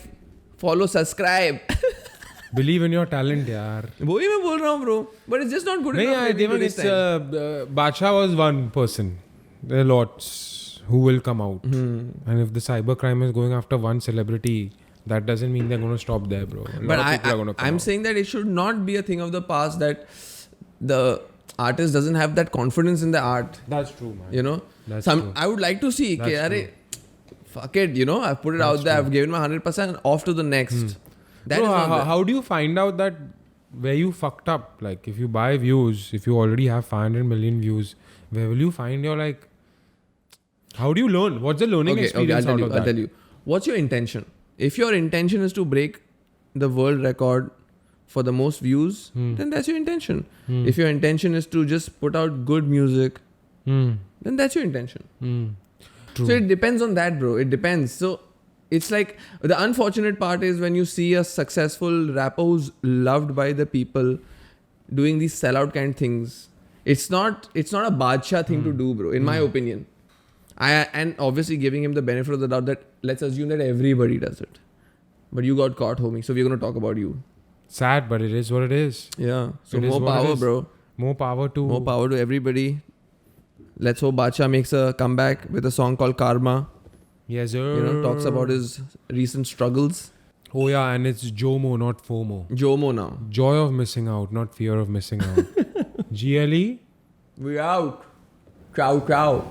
follow, subscribe. Believe in your talent, यार. वही मैं बोल रहा हूँ, bro. But it's just not good नहीं, enough. Devan, it's Badshah was one person. There are lots who will come out. And if the cybercrime is going after one celebrity, that doesn't mean they're going to stop there, bro. But I'm saying that it should not be a thing of the past that the artist doesn't have that confidence in the art. That's true, man. You know, That's true. I would like to see. That's Arey, fuck it. You know, I've put it out there. I've given my 100%. Off to the next. That Bro, is not the- how do you find out that where you fucked up? Like, if you buy views, if you already have 500 million views, where will you find your, like, how do you learn? What's the learning experience out of that? I'll tell you. What's your intention? If your intention is to break the world record for the most views, then that's your intention. If your intention is to just put out good music, then that's your intention. True. So it depends on that, bro. It depends. So it's like, the unfortunate part is when you see a successful rapper who's loved by the people doing these sellout kind of things. It's not a Badshah thing to do, bro, in my opinion. And obviously giving him the benefit of the doubt that let's assume that everybody does it. But you got caught, homie. So we're going to talk about you. Sad, but it is what it is. Yeah. So It is more what it power, is. bro. More power to Everybody. Let's hope Badshah makes a comeback with a song called Karma. Yes, sir. You know, talks about his recent struggles. Oh yeah, and it's JOMO, not FOMO. Jomo now. Joy of missing out, not fear of missing out. GLE. We out. Ciao, ciao.